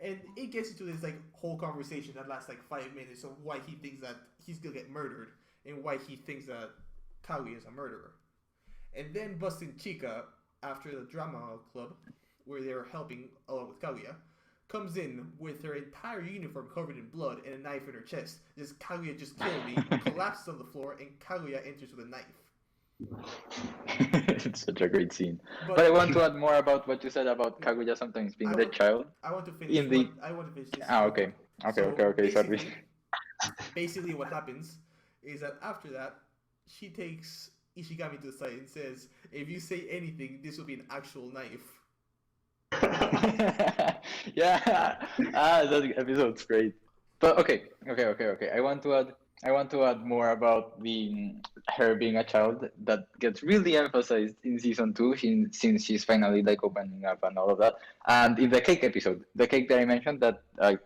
Speaker 2: And it gets into this like whole conversation that lasts like 5 minutes of why he thinks that he's gonna get murdered and why he thinks that Kaguya is a murderer. And then busting Chika after the drama club, where they're helping along with Kaguya, comes in with her entire uniform covered in blood and a knife in her chest. This Kaguya just killed me, collapses on the floor, and Kaguya enters with a knife.
Speaker 1: It's such a great scene. But I want to add more about what you said about Kaguya sometimes being the child.
Speaker 2: I want to finish. I want to finish this.
Speaker 1: Okay. Okay. Sorry.
Speaker 2: Basically, what happens is that after that, she takes Ishigami to the side and says, "If you say anything, this will be an actual knife."
Speaker 1: Yeah. That episode's great. But okay. I want to add more about her being a child that gets really emphasized in season 2 since she's finally like opening up and all of that. And in the cake episode, the cake that I mentioned that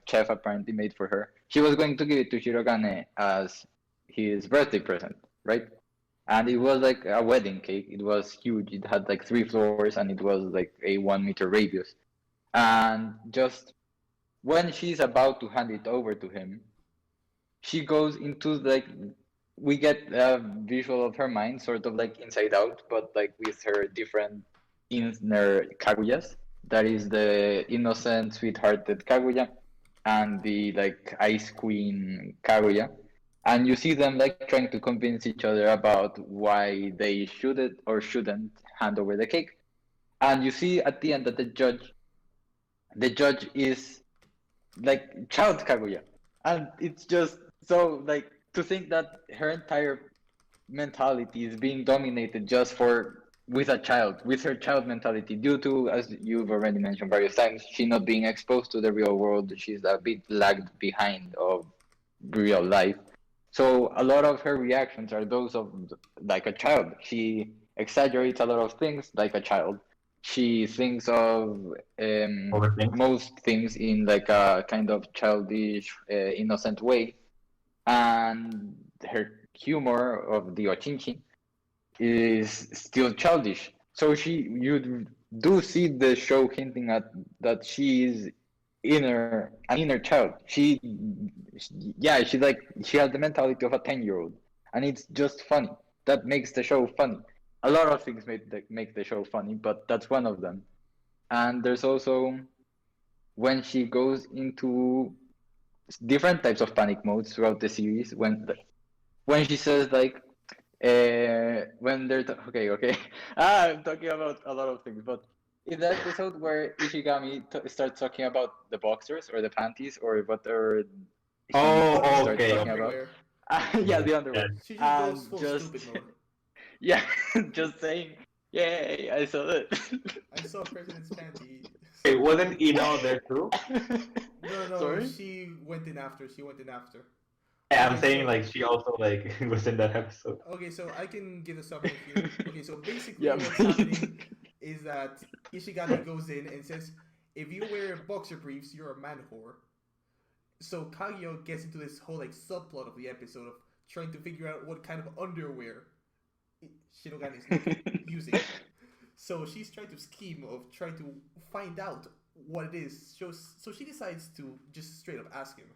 Speaker 1: chef apparently made for her, she was going to give it to Shirogane as his birthday present, right? And it was like a wedding cake. It was huge. It had like 3 floors and it was like a 1 meter radius. And just when she's about to hand it over to him, she goes into like, we get a visual of her mind sort of like inside out, but like with her different inner Kaguyas. That is the innocent, sweethearted Kaguya and the like ice queen Kaguya. And you see them like trying to convince each other about why they should or shouldn't hand over the cake. And you see at the end that the judge is like child Kaguya. And it's just so like to think that her entire mentality is being dominated just with her child mentality due to, as you've already mentioned various times, she not being exposed to the real world. She's a bit lagged behind of real life. So a lot of her reactions are those of like a child. She exaggerates a lot of things like a child. she thinks of
Speaker 3: Overthink.
Speaker 1: most things in like a kind of childish, innocent way, and her humor of the Ochinchi is still childish. So you do see the show hinting at that she is an inner child. Yeah, she has the mentality of a 10-year-old, and it's just funny. That makes the show funny. A lot of things make the show funny, but that's one of them. And there's also when she goes into different types of panic modes throughout the series. When she says like when okay, I'm talking about a lot of things, but in the episode where Ishigami starts talking about the boxers or the panties or whatever he
Speaker 3: Oh,
Speaker 2: Underwear,
Speaker 1: starts
Speaker 2: the
Speaker 3: okay.
Speaker 1: talking about,
Speaker 2: underwear.
Speaker 1: yeah, the
Speaker 3: Yeah.
Speaker 1: underwear,
Speaker 2: She just goes
Speaker 1: and
Speaker 2: full
Speaker 1: just
Speaker 2: stupid mode.
Speaker 1: yeah, just saying, yay, I saw it.
Speaker 2: I saw President's panty.
Speaker 3: Wait, wasn't Ino there too?
Speaker 2: No, no,
Speaker 1: Sorry?
Speaker 2: she went in after. She went in after.
Speaker 3: Yeah, I'm
Speaker 2: Okay,
Speaker 3: saying
Speaker 2: so
Speaker 3: like she also like was in that episode.
Speaker 2: okay, so I can give a summary here. Okay, so basically
Speaker 1: Yeah,
Speaker 2: what's
Speaker 1: please.
Speaker 2: happening is that Ishigami goes in and says, "If you wear boxer briefs, you're a man whore." So Kaguya gets into this whole like subplot of the episode of trying to figure out what kind of underwear Shirogane is using. So she's trying to scheme of trying to find out what it is. So she decides to just straight up ask him,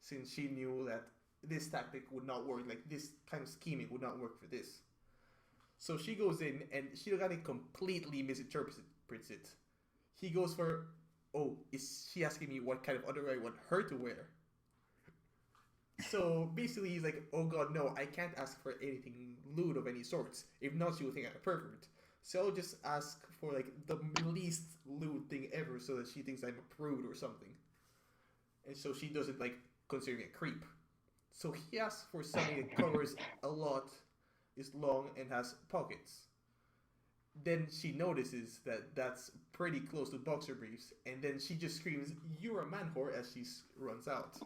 Speaker 2: since she knew that this tactic would not work. Like this kind of scheming would not work for this. So she goes in and Shirogane completely misinterprets it. He goes for, "Oh, is she asking me what kind of underwear I want her to wear?" So basically, he's like, "Oh god, no, I can't ask for anything lewd of any sorts. If not, she will think I'm a pervert. So I'll just ask for like the least lewd thing ever, so that she thinks I'm a prude or something, and so she doesn't like consider me a creep." So he asks for something that covers a lot, is long, and has pockets. Then she notices that that's pretty close to boxer briefs, and then she just screams, "You're a man whore," as she runs out.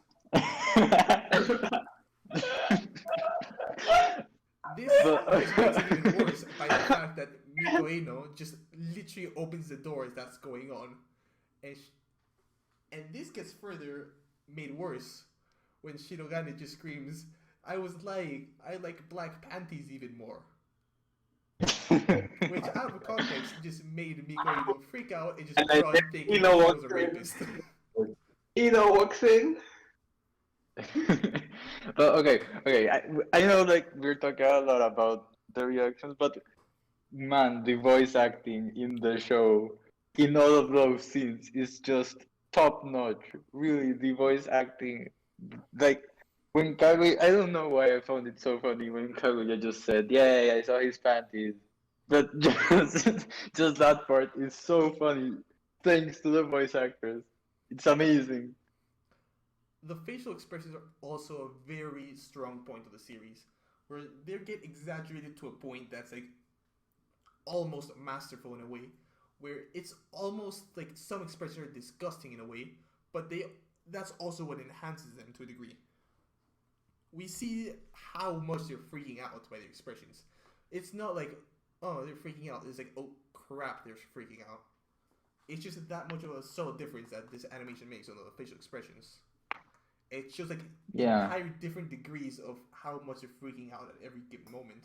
Speaker 2: This just makes it even worse by the fact that Miko Eno just literally opens the door as that's going on, and and this gets further made worse when Shirogane just screams, "I was lying. I like black panties even more." Which, out of context, just made Miko Eno freak out and just
Speaker 3: And I
Speaker 2: run
Speaker 3: think
Speaker 2: thinking
Speaker 3: Eno
Speaker 2: he was
Speaker 3: walks
Speaker 2: a
Speaker 3: in.
Speaker 2: rapist.
Speaker 3: Ino walks in.
Speaker 1: But okay. I know like we're talking a lot about the reactions, but man, the voice acting in the show in all of those scenes is just top notch. Really, the voice acting, like when Kaguya, I don't know why I found it so funny when Kaguya just said, "Yay, I saw his panties," but just that part is so funny. Thanks to the voice actors, it's amazing.
Speaker 2: The facial expressions are also a very strong point of the series, where they get exaggerated to a point that's like almost masterful in a way, where it's almost like some expressions are disgusting in a way, but they that's also what enhances them to a degree. We see how much they're freaking out by their expressions. It's not like, oh, they're freaking out. It's like, oh crap, they're freaking out. It's just that much of a subtle difference that this animation makes on the facial expressions. It shows like
Speaker 1: Yeah.
Speaker 2: entire different degrees of how much they're freaking out at every given moment.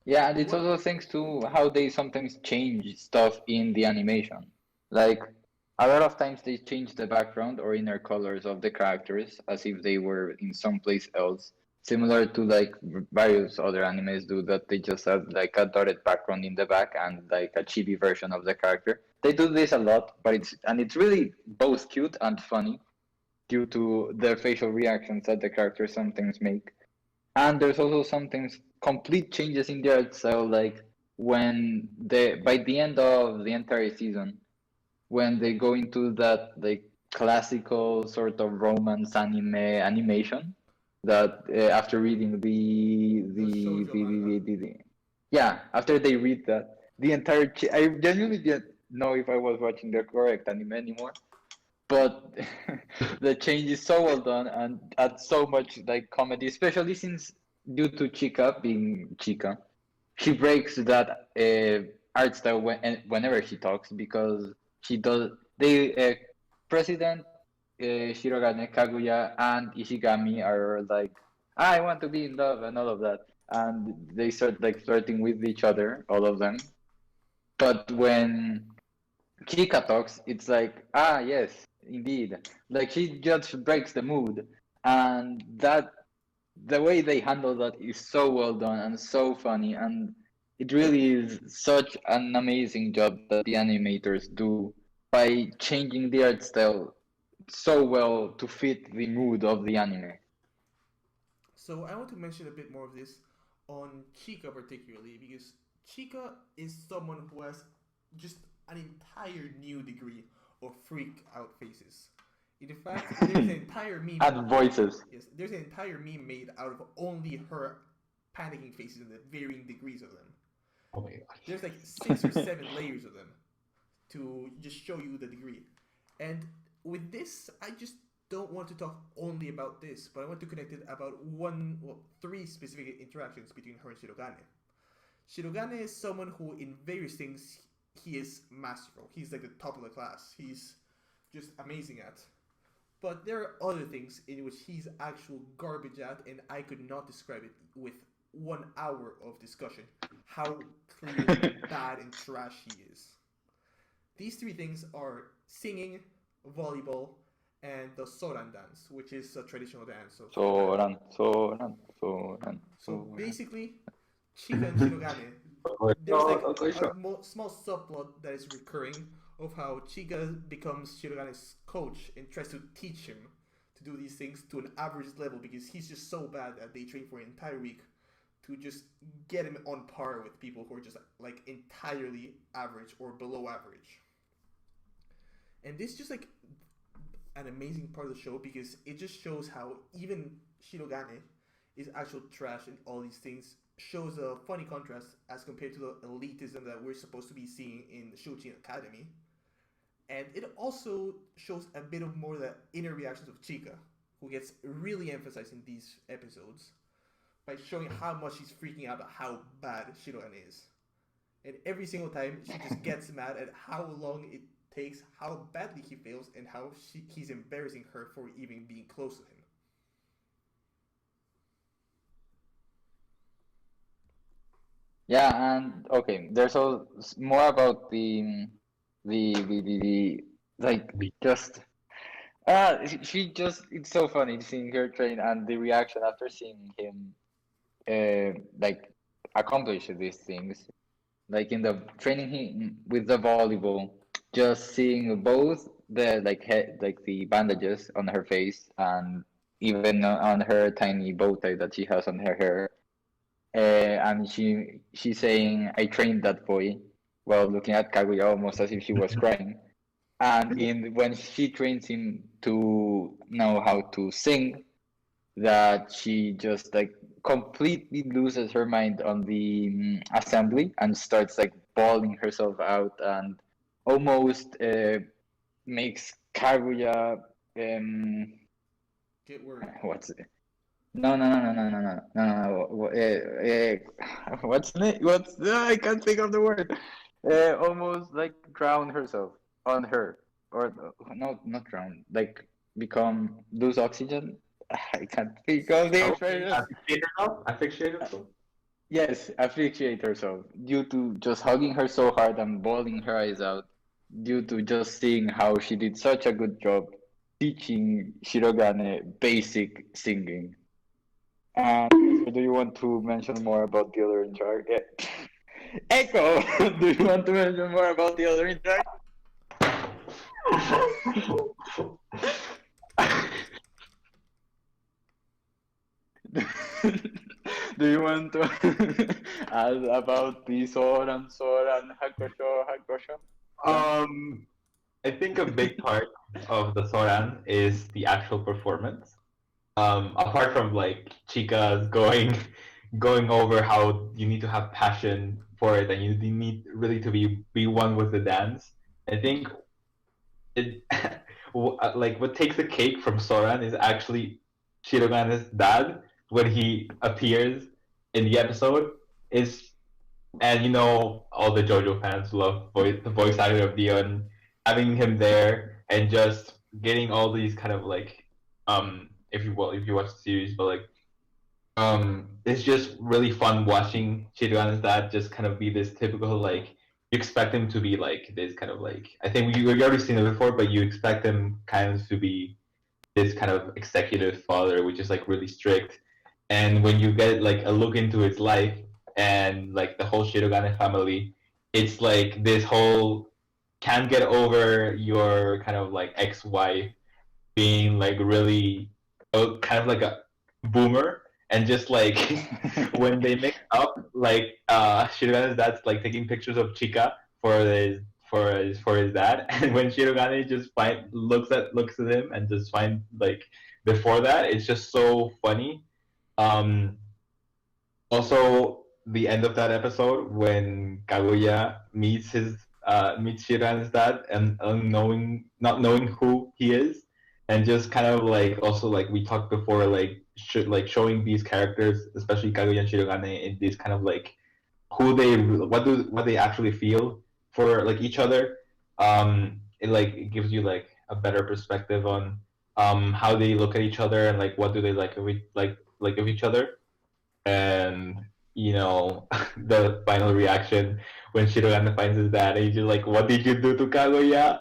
Speaker 1: Yeah, and it's
Speaker 2: What?
Speaker 1: also thanks to how they sometimes change stuff in the animation. Like a lot of times they change the background or inner colors of the characters as if they were in someplace else. Similar to like various other animes do that they just have like a dotted background in the back and like a chibi version of the character. They do this a lot, but it's really both cute and funny due to the facial reactions that the characters sometimes make. And there's also sometimes complete changes in the art style, like when they by the end of the entire season, when they go into that like classical sort of romance animation, that after reading
Speaker 2: The shoujo manga.
Speaker 1: yeah, after they read that, the entire I genuinely didn't know if I was watching the correct anime anymore, but the change is so well done and adds so much like comedy, especially since due to Chica being Chica, she breaks that art style whenever she talks because she does. President Shirogane, Kaguya, and Ishigami are like, I want to be in love and all of that, and they start like flirting with each other, all of them. But when Chika talks, it's like, yes, indeed. Like she just breaks the mood, and that the way they handle that is so well done and so funny, and it really is such an amazing job that the animators do by changing the art style so well to fit the mood of the anime.
Speaker 2: So I want to mention a bit more of this on Chica particularly because Chica is someone who has just an entire new degree of freak out faces. In fact, there's an entire meme.
Speaker 1: And voices.
Speaker 2: Yes, there's an entire meme made out of only her panicking faces and the varying degrees of them.
Speaker 3: Oh my god.
Speaker 2: There's like 6 or 7 layers of them to just show you the degree. And with this, I just don't want to talk only about this, but I want to connect it about 3 specific interactions between her and Shirogane. Shirogane is someone who, in various things, he is masterful. He's like the top of the class. He's just amazing at. But there are other things in which he's actual garbage at, and I could not describe it with 1 hour of discussion how clearly bad and trash he is. These 3 things are singing, volleyball, and the Soran dance, which is a traditional dance.
Speaker 1: Soran.
Speaker 2: So basically, Chika and Shirogane, there's like a small subplot that is recurring of how Chika becomes Shirogane's coach and tries to teach him to do these things to an average level because he's just so bad that they train for an entire week to just get him on par with people who are just like entirely average or below average. And this is just like an amazing part of the show because it just shows how even Shirogane is actual trash and all these things shows a funny contrast as compared to the elitism that we're supposed to be seeing in the Shouchin Academy. And it also shows a bit of more the inner reactions of Chika, who gets really emphasized in these episodes by showing how much she's freaking out about how bad Shirogane is. And every single time she just gets mad at how long it takes, how badly he fails, and how he's embarrassing her for even being close to him.
Speaker 1: Yeah, and okay, there's all more about the like just she just it's so funny seeing her train and the reaction after seeing him like accomplish these things, like in the training with the volleyball, just seeing both the like the bandages on her face and even on her tiny bow tie that she has on her hair. And she's saying, "I trained that boy," while looking at Kaguya almost as if she was crying. And when she trains him to know how to sing, that she just like completely loses her mind on the assembly and starts like bawling herself out and almost makes Kaguya
Speaker 2: Get worried.
Speaker 1: what's it? No. What's it? I can't think of the word. Almost like drown herself on her, or no, not drown. Like become lose oxygen. I can't think of the expression.
Speaker 3: Asphyxiate herself?
Speaker 1: Yes, asphyxiate herself due to just hugging her so hard and bawling her eyes out, due to just seeing how she did such a good job teaching Shirogane basic singing. So do you want to mention more about the other interact? Yeah. Echo, do you want to mention more about the other interact? Do you want to ask about the Soran Hakusho?
Speaker 3: I think a big part of the Soran is the actual performance. Apart from like Chika's going over how you need to have passion for it and you need really to be one with the dance. I think it like what takes the cake from Soran is actually Shirogane's dad when he appears in the episode is And you know, all the JoJo fans love the voice actor of Dion, having him there and just getting all these kind of like, if you watch the series, but like, it's just really fun watching Shirogane dad just kind of be this typical like. You expect him to be like this kind of like. I think we've already seen it before, but you expect him kind of to be this kind of executive father, which is like really strict. And when you get like a look into his life and like the whole Shirogane family, it's like this whole can't get over your kind of like ex-wife being like really kind of like a boomer and just like when they make up like Shirogane's dad's like taking pictures of Chika for his dad and when Shirogane just looks at him and just find like before that it's just so funny. um Also, the end of that episode when Kaguya meets Shiran's dad and not knowing who he is, and just kind of like also like we talked before, like showing these characters, especially Kaguya and Shirogane, in these kind of like what they actually feel for like each other. It like it gives you like a better perspective on how they look at each other and like what do they like of each other. And you know the final reaction when Shirogane finds his dad and he's just like, what did you do to Kaguya?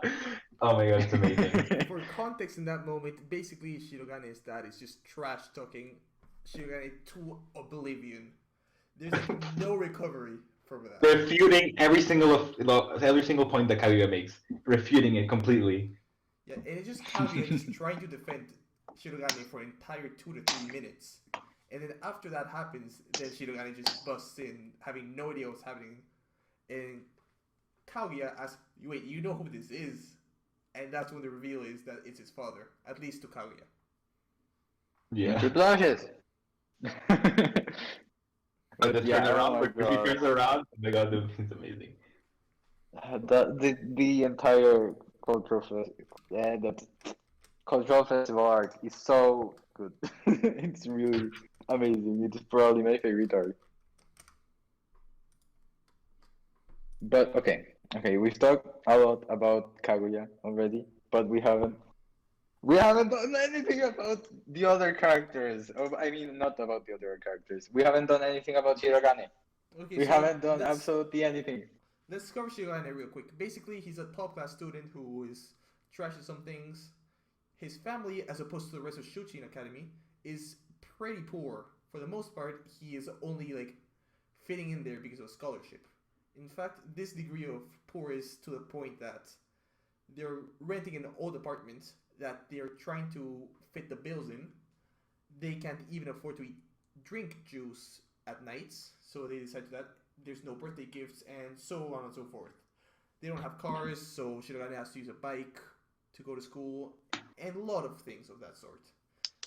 Speaker 3: Oh my god, it's amazing.
Speaker 2: For context, in that moment, basically Shirogane's dad is just trash talking Shirogane to oblivion. There's like no recovery from that.
Speaker 3: Refuting every single point that Kaguya makes, refuting it completely.
Speaker 2: Yeah, and it's just Kaguya just trying to defend Shirogane for an entire 2 to 3 minutes. And then after that happens, then Shirogane just busts in, having no idea what's happening. And Kaguya asks, wait, you know who this is? And that's when the reveal is that it's his father, at least to Kaguya.
Speaker 3: Yeah.
Speaker 1: He blushes.
Speaker 3: But the
Speaker 1: Yeah,
Speaker 3: turnaround,
Speaker 1: oh my
Speaker 3: when he
Speaker 1: God.
Speaker 3: turns around, oh my god, it's amazing.
Speaker 1: The entire the cultural festival arc is so good. It's really amazing. It's probably my favorite arc. But okay, we've talked a lot about Kaguya already, but we haven't done anything about the other characters. I mean, not about the other characters. We haven't done anything about Shirogane.
Speaker 2: Okay,
Speaker 1: We
Speaker 2: so
Speaker 1: haven't done
Speaker 2: let's
Speaker 1: absolutely anything.
Speaker 2: let's cover Shirogane real quick. Basically, he's a top class student who is trash at some things. His family, as opposed to the rest of Shuchin Academy, is pretty poor. For the most part, he is only like fitting in there because of scholarship. In fact, this degree of poor is to the point that they're renting an old apartment that they're trying to fit the bills in. They can't even afford to drink juice at nights, so they decide that there's no birthday gifts and so on and so forth. They don't have cars, so Shirogane has to use a bike to go to school, and a lot of things of that sort.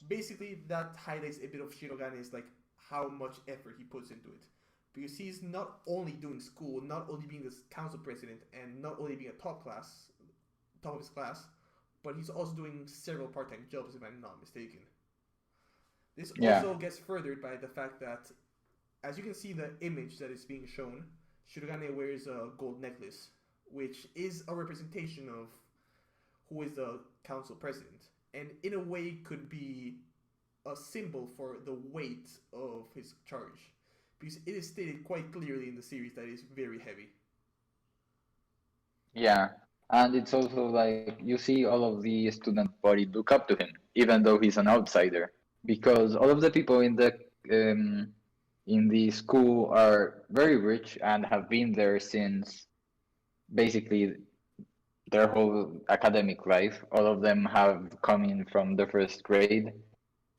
Speaker 2: Basically, that highlights a bit of Shirogane's like how much effort he puts into it, because he's not only doing school, not only being the council president, and not only being a top of his class, but he's also doing several part-time jobs, if I'm not mistaken. This
Speaker 1: Yeah.
Speaker 2: also gets furthered by the fact that, as you can see the image that is being shown, Shirogane wears a gold necklace, which is a representation of who is the council president, and in a way could be a symbol for the weight of his charge, because it is stated quite clearly in the series that it is very heavy.
Speaker 1: Yeah. And it's also like you see all of the student body look up to him, even though he's an outsider, because all of the people in the school are very rich and have been there since basically their whole academic life. All of them have come in from the first grade,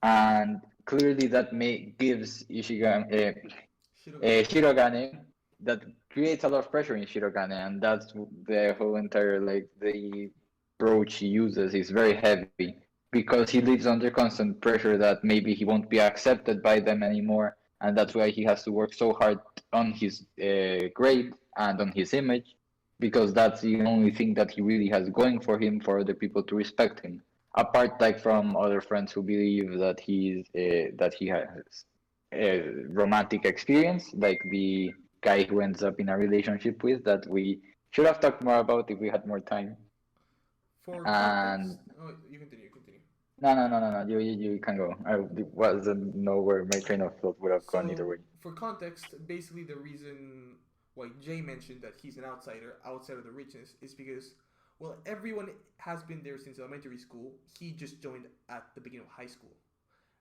Speaker 1: and clearly that gives
Speaker 2: Shirogane.
Speaker 1: Shirogane, that creates a lot of pressure in Shirogane, and that's the whole entire like the approach he uses is very heavy because he lives under constant pressure that maybe he won't be accepted by them anymore, and that's why he has to work so hard on his grade and on his image because that's the only thing that he really has going for him for the people to respect him. Apart like from other friends who believe that he has a romantic experience, like the guy who ends up in a relationship with that we should have talked more about if we had more time.
Speaker 2: For
Speaker 1: And
Speaker 2: context, oh, you continue, continue.
Speaker 1: no. You can go. I wasn't know where my train of thought would have gone either
Speaker 2: So,
Speaker 1: way.
Speaker 2: for context, basically the reason why Jay mentioned that he's an outsider, outside of the richness, is because, well, everyone has been there since elementary school. He just joined at the beginning of high school.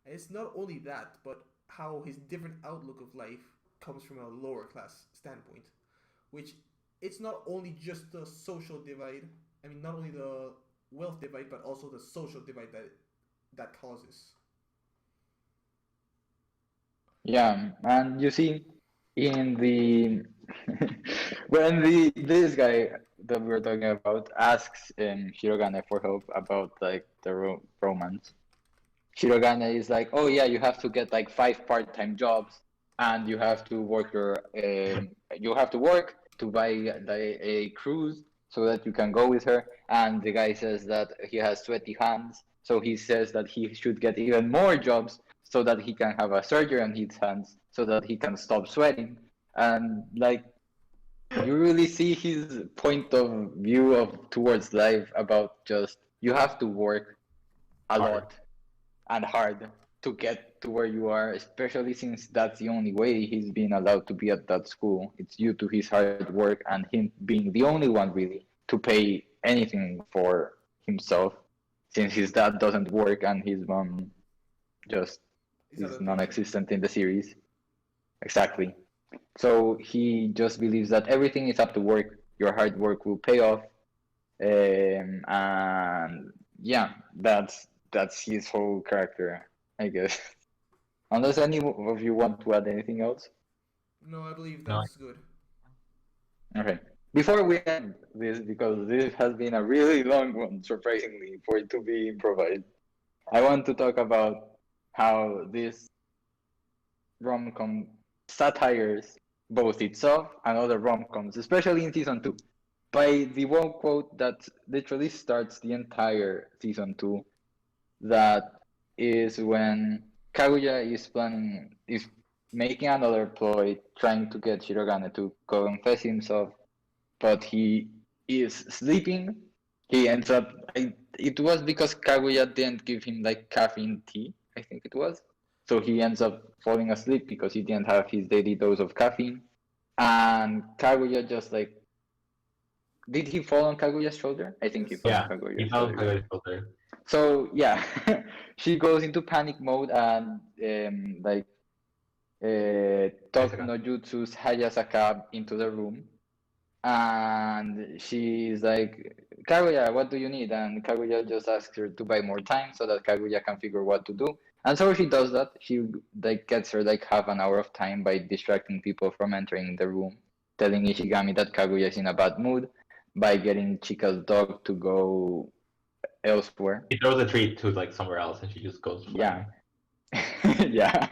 Speaker 2: And it's not only that, but how his different outlook of life comes from a lower class standpoint, which it's not only just the social divide. I mean, not only the wealth divide, but also the social divide that causes.
Speaker 1: Yeah, and you see, in the when the this guy that we're talking about asks Shirogane for help about like the romance, Shirogane is like, "Oh yeah, you have to get like 5 part-time jobs, and you have to work to buy a cruise so that you can go with her." And the guy says that he has sweaty hands, so he says that he should get even more jobs so that he can have a surgery on his hands so that he can stop sweating. And like you really see his point of view of towards life about just you have to work a
Speaker 3: Hard.
Speaker 1: lot and hard to get to where you are, especially since that's the only way he's been allowed to be at that school. It's due to his hard work and him being the only one really to pay anything for himself, since his dad doesn't work and his mom just
Speaker 2: Is that
Speaker 1: is
Speaker 2: a patient?
Speaker 1: non-existent in the series. Exactly. So he just believes that everything is up to work. Your hard work will pay off, and yeah, that's his whole character, I guess. Unless any of you want to add anything else.
Speaker 2: No, I believe
Speaker 3: No.
Speaker 2: that's good.
Speaker 1: Okay. Before we end this, because this has been a really long one, surprisingly, for it to be improvised, I want to talk about how this rom-com satires both itself and other rom-coms, especially in season two, by the one quote that literally starts the entire season two. That is when Kaguya is making another ploy, trying to get Shirogane to confess himself, but he is sleeping. He ends up. It was because Kaguya didn't give him like caffeine tea, I think it was. So he ends up falling asleep because he didn't have his daily dose of caffeine. And Kaguya just like, did he fall on Kaguya's shoulder? I think he
Speaker 2: Yes.
Speaker 1: fell on
Speaker 3: Yeah, he
Speaker 1: Kaguya's
Speaker 3: fell
Speaker 1: shoulder.
Speaker 3: by the filter.
Speaker 1: So yeah, she goes into panic mode and like talk
Speaker 3: Hayasaka.
Speaker 1: no jutsu's Hayasaka into the room, and she's like, Kaguya, what do you need? And Kaguya just asks her to buy more time so that Kaguya can figure what to do. And so she does that. She like gets her like half an hour of time by distracting people from entering the room, telling Ishigami that Kaguya is in a bad mood, by getting Chika's dog to go elsewhere.
Speaker 3: He throws a treat to like somewhere else, and she just goes
Speaker 1: Yeah,
Speaker 3: flying.
Speaker 1: yeah.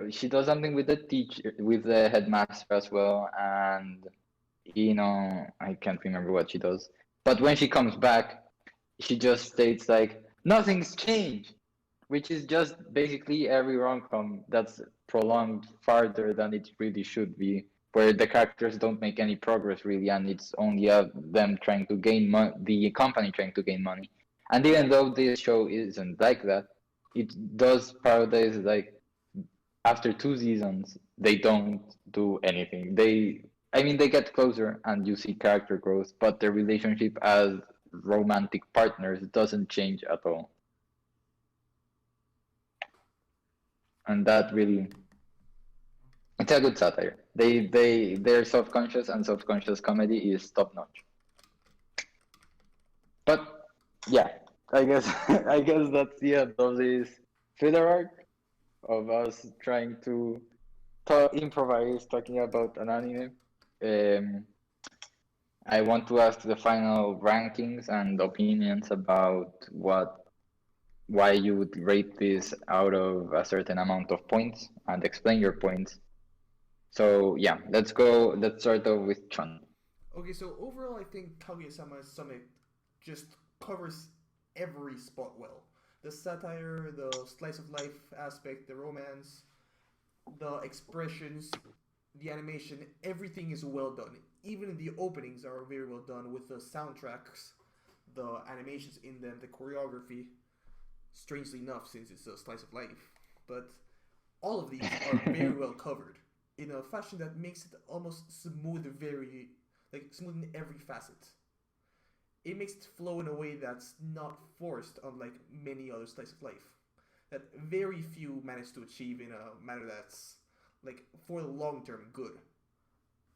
Speaker 1: She does something with the teacher, with the headmaster as well, and I can't remember what she does. But when she comes back, she just states like nothing's changed, which is just basically every rom-com that's prolonged farther than it really should be, where the characters don't make any progress really, and it's only them trying to gain money, the company trying to gain money. And even though this show isn't like that, it does parodize like after 2 seasons they don't do anything. I mean, they get closer and you see character growth, but their relationship as romantic partners doesn't change at all. And that really, it's a good satire. Their self-conscious and self-conscious comedy is top notch. But yeah, I guess I guess that's the end of this filler arc of us trying to improvise talking about an anime. Um, I want to ask the final rankings and opinions about why you would rate this out of a certain amount of points and explain your points. So yeah, let's go. Let's start off with Chun.
Speaker 2: Okay, so overall, I think Kaguya-sama Summit just covers every spot well. The satire, the slice of life aspect, the romance, the expressions, the animation, everything is well done. Even the openings are very well done with the soundtracks, the animations in them, the choreography. Strangely enough, since it's a slice of life, but all of these are very well covered in a fashion that makes it almost smooth, very like smooth in every facet. It makes it flow in a way that's not forced, unlike many other slice of life that very few manage to achieve in a manner that's like for the long term good.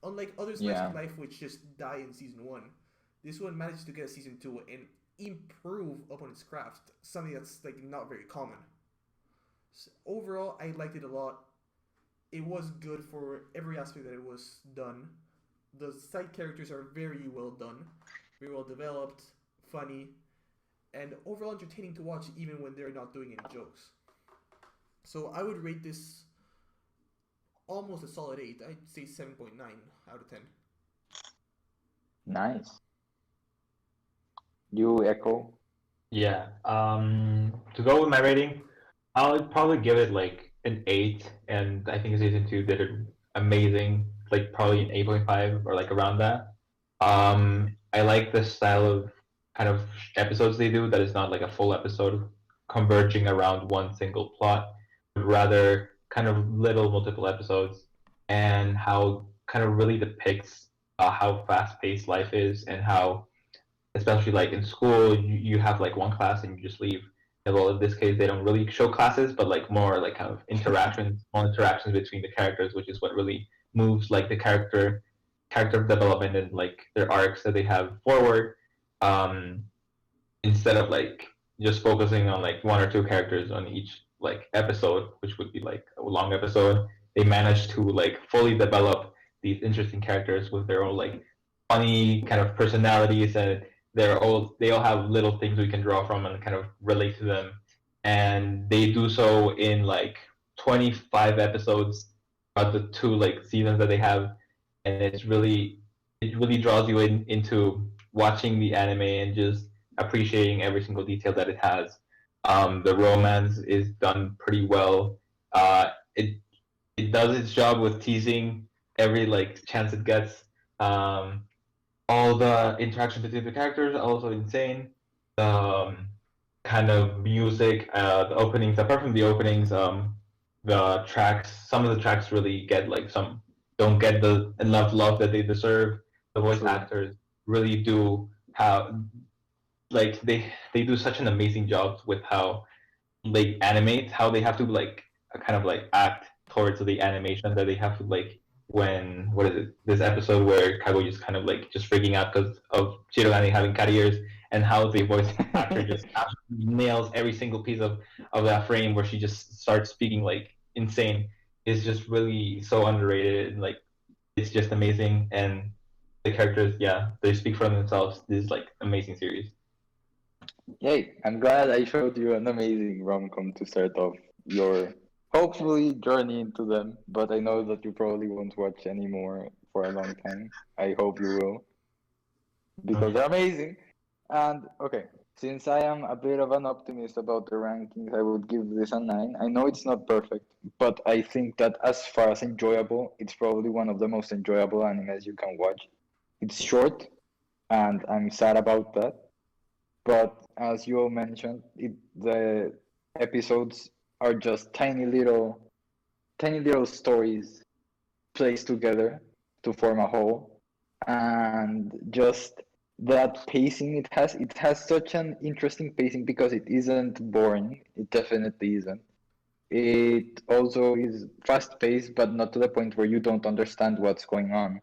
Speaker 2: Unlike other slice of
Speaker 1: Yeah.
Speaker 2: life which just die in season one, this one managed to get a season two and improve upon its craft, something that's like not very common. So overall, I liked it a lot. It was good for every aspect that it was done. The side characters are very well done, very well developed, funny, and overall entertaining to watch even when they're not doing any jokes. So I would rate this almost a solid 8. I'd say 7.9 out of 10.
Speaker 1: Nice. You echo?
Speaker 3: Yeah. To go with my rating, I'll probably give it like an 8, and I think season 2 did it amazing, like probably an 8.5 or like around that. I like the style of kind of episodes they do that is not like a full episode converging around one single plot, but rather kind of little multiple episodes, and how kind of really depicts how fast paced life is, and how especially like in school you have like one class and you just leave. And well, in this case they don't really show classes, but like more like kind of interactions, small interactions between the characters, which is what really moves like the character development and like their arcs that they have forward, um instead of like just focusing on like one or two characters on each like episode, which would be like a long episode. They managed to like fully develop these interesting characters with their own like funny kind of personalities, and they all have little things we can draw from and kind of relate to them. And they do so in like 25 episodes about the two like seasons that they have, and it really draws you into watching the anime and just appreciating every single detail that it has. The romance is done pretty well. It does its job with teasing every like chance it gets. Um, all the interaction between the characters are also insane. The kind of music, the openings. Apart from the openings, the tracks. Some of the tracks really get like some don't get the enough love that they deserve. The voice
Speaker 1: True.
Speaker 3: actors really do have like they do such an amazing job with how they animate, how they have to like kind of like act towards the animation that they have to like when what is it this episode where Kago just kind of like just freaking out because of Shirogane having cat ears, and how the voice actor just absolutely nails every single piece of that frame where she just starts speaking like insane is just really so underrated, and like it's just amazing. And the characters, yeah, they speak for themselves. This is like amazing series.
Speaker 1: Yay, I'm glad I showed you an amazing rom-com to start off your hopefully journey into them, but I know that you probably won't watch anymore for a long time. I hope you will, because they're amazing. And okay, since I am a bit of an optimist about the rankings, I would give this a 9. I know it's not perfect, but I think that as far as enjoyable, it's probably one of the most enjoyable animes you can watch. It's short, and I'm sad about that. But as you all mentioned, the episodes are just tiny little stories placed together to form a whole, and just that pacing it has such an interesting pacing because it isn't boring. It definitely isn't. It also is fast paced, but not to the point where you don't understand what's going on.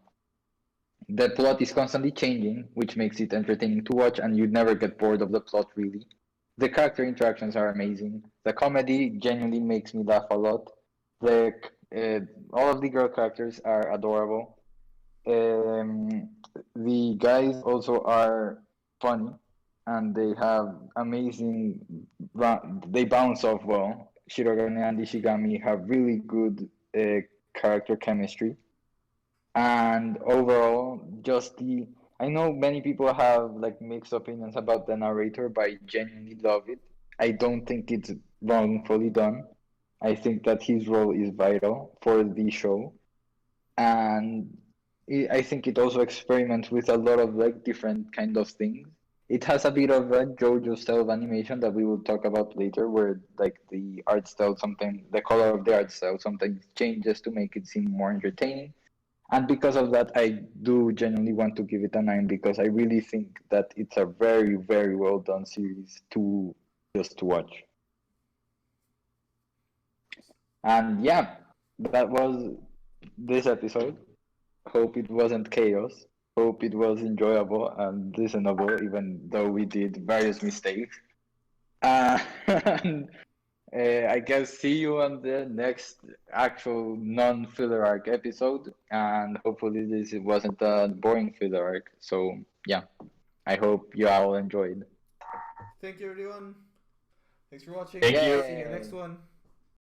Speaker 1: The plot is constantly changing, which makes it entertaining to watch, and you never get bored of the plot, really. The character interactions are amazing. The comedy genuinely makes me laugh a lot. The all of the girl characters are adorable. Um, the guys also are funny, and they have amazing. They bounce off well. Shirogane and Ishigami have really good character chemistry, and overall just the I know many people have like mixed opinions about the narrator, but I genuinely love it. I don't think it's wrongfully done. I think that his role is vital for the show, and I think it also experiments with a lot of like different kind of things. It has a bit of a JoJo style of animation that we will talk about later, where like the art style, something the color of the art style sometimes changes to make it seem more entertaining. And because of that, I do genuinely want to give it a 9 because I really think that it's a very, very well done series to just to watch. And yeah, that was this episode. Hope it wasn't chaos. Hope it was enjoyable and listenable, even though we did various mistakes. And I guess see you on the next actual non-filler arc episode. And hopefully this wasn't a boring filler arc. So yeah, I hope you all enjoyed.
Speaker 2: Thank you, everyone. Thanks for watching.
Speaker 3: Thank you.
Speaker 2: See you next one.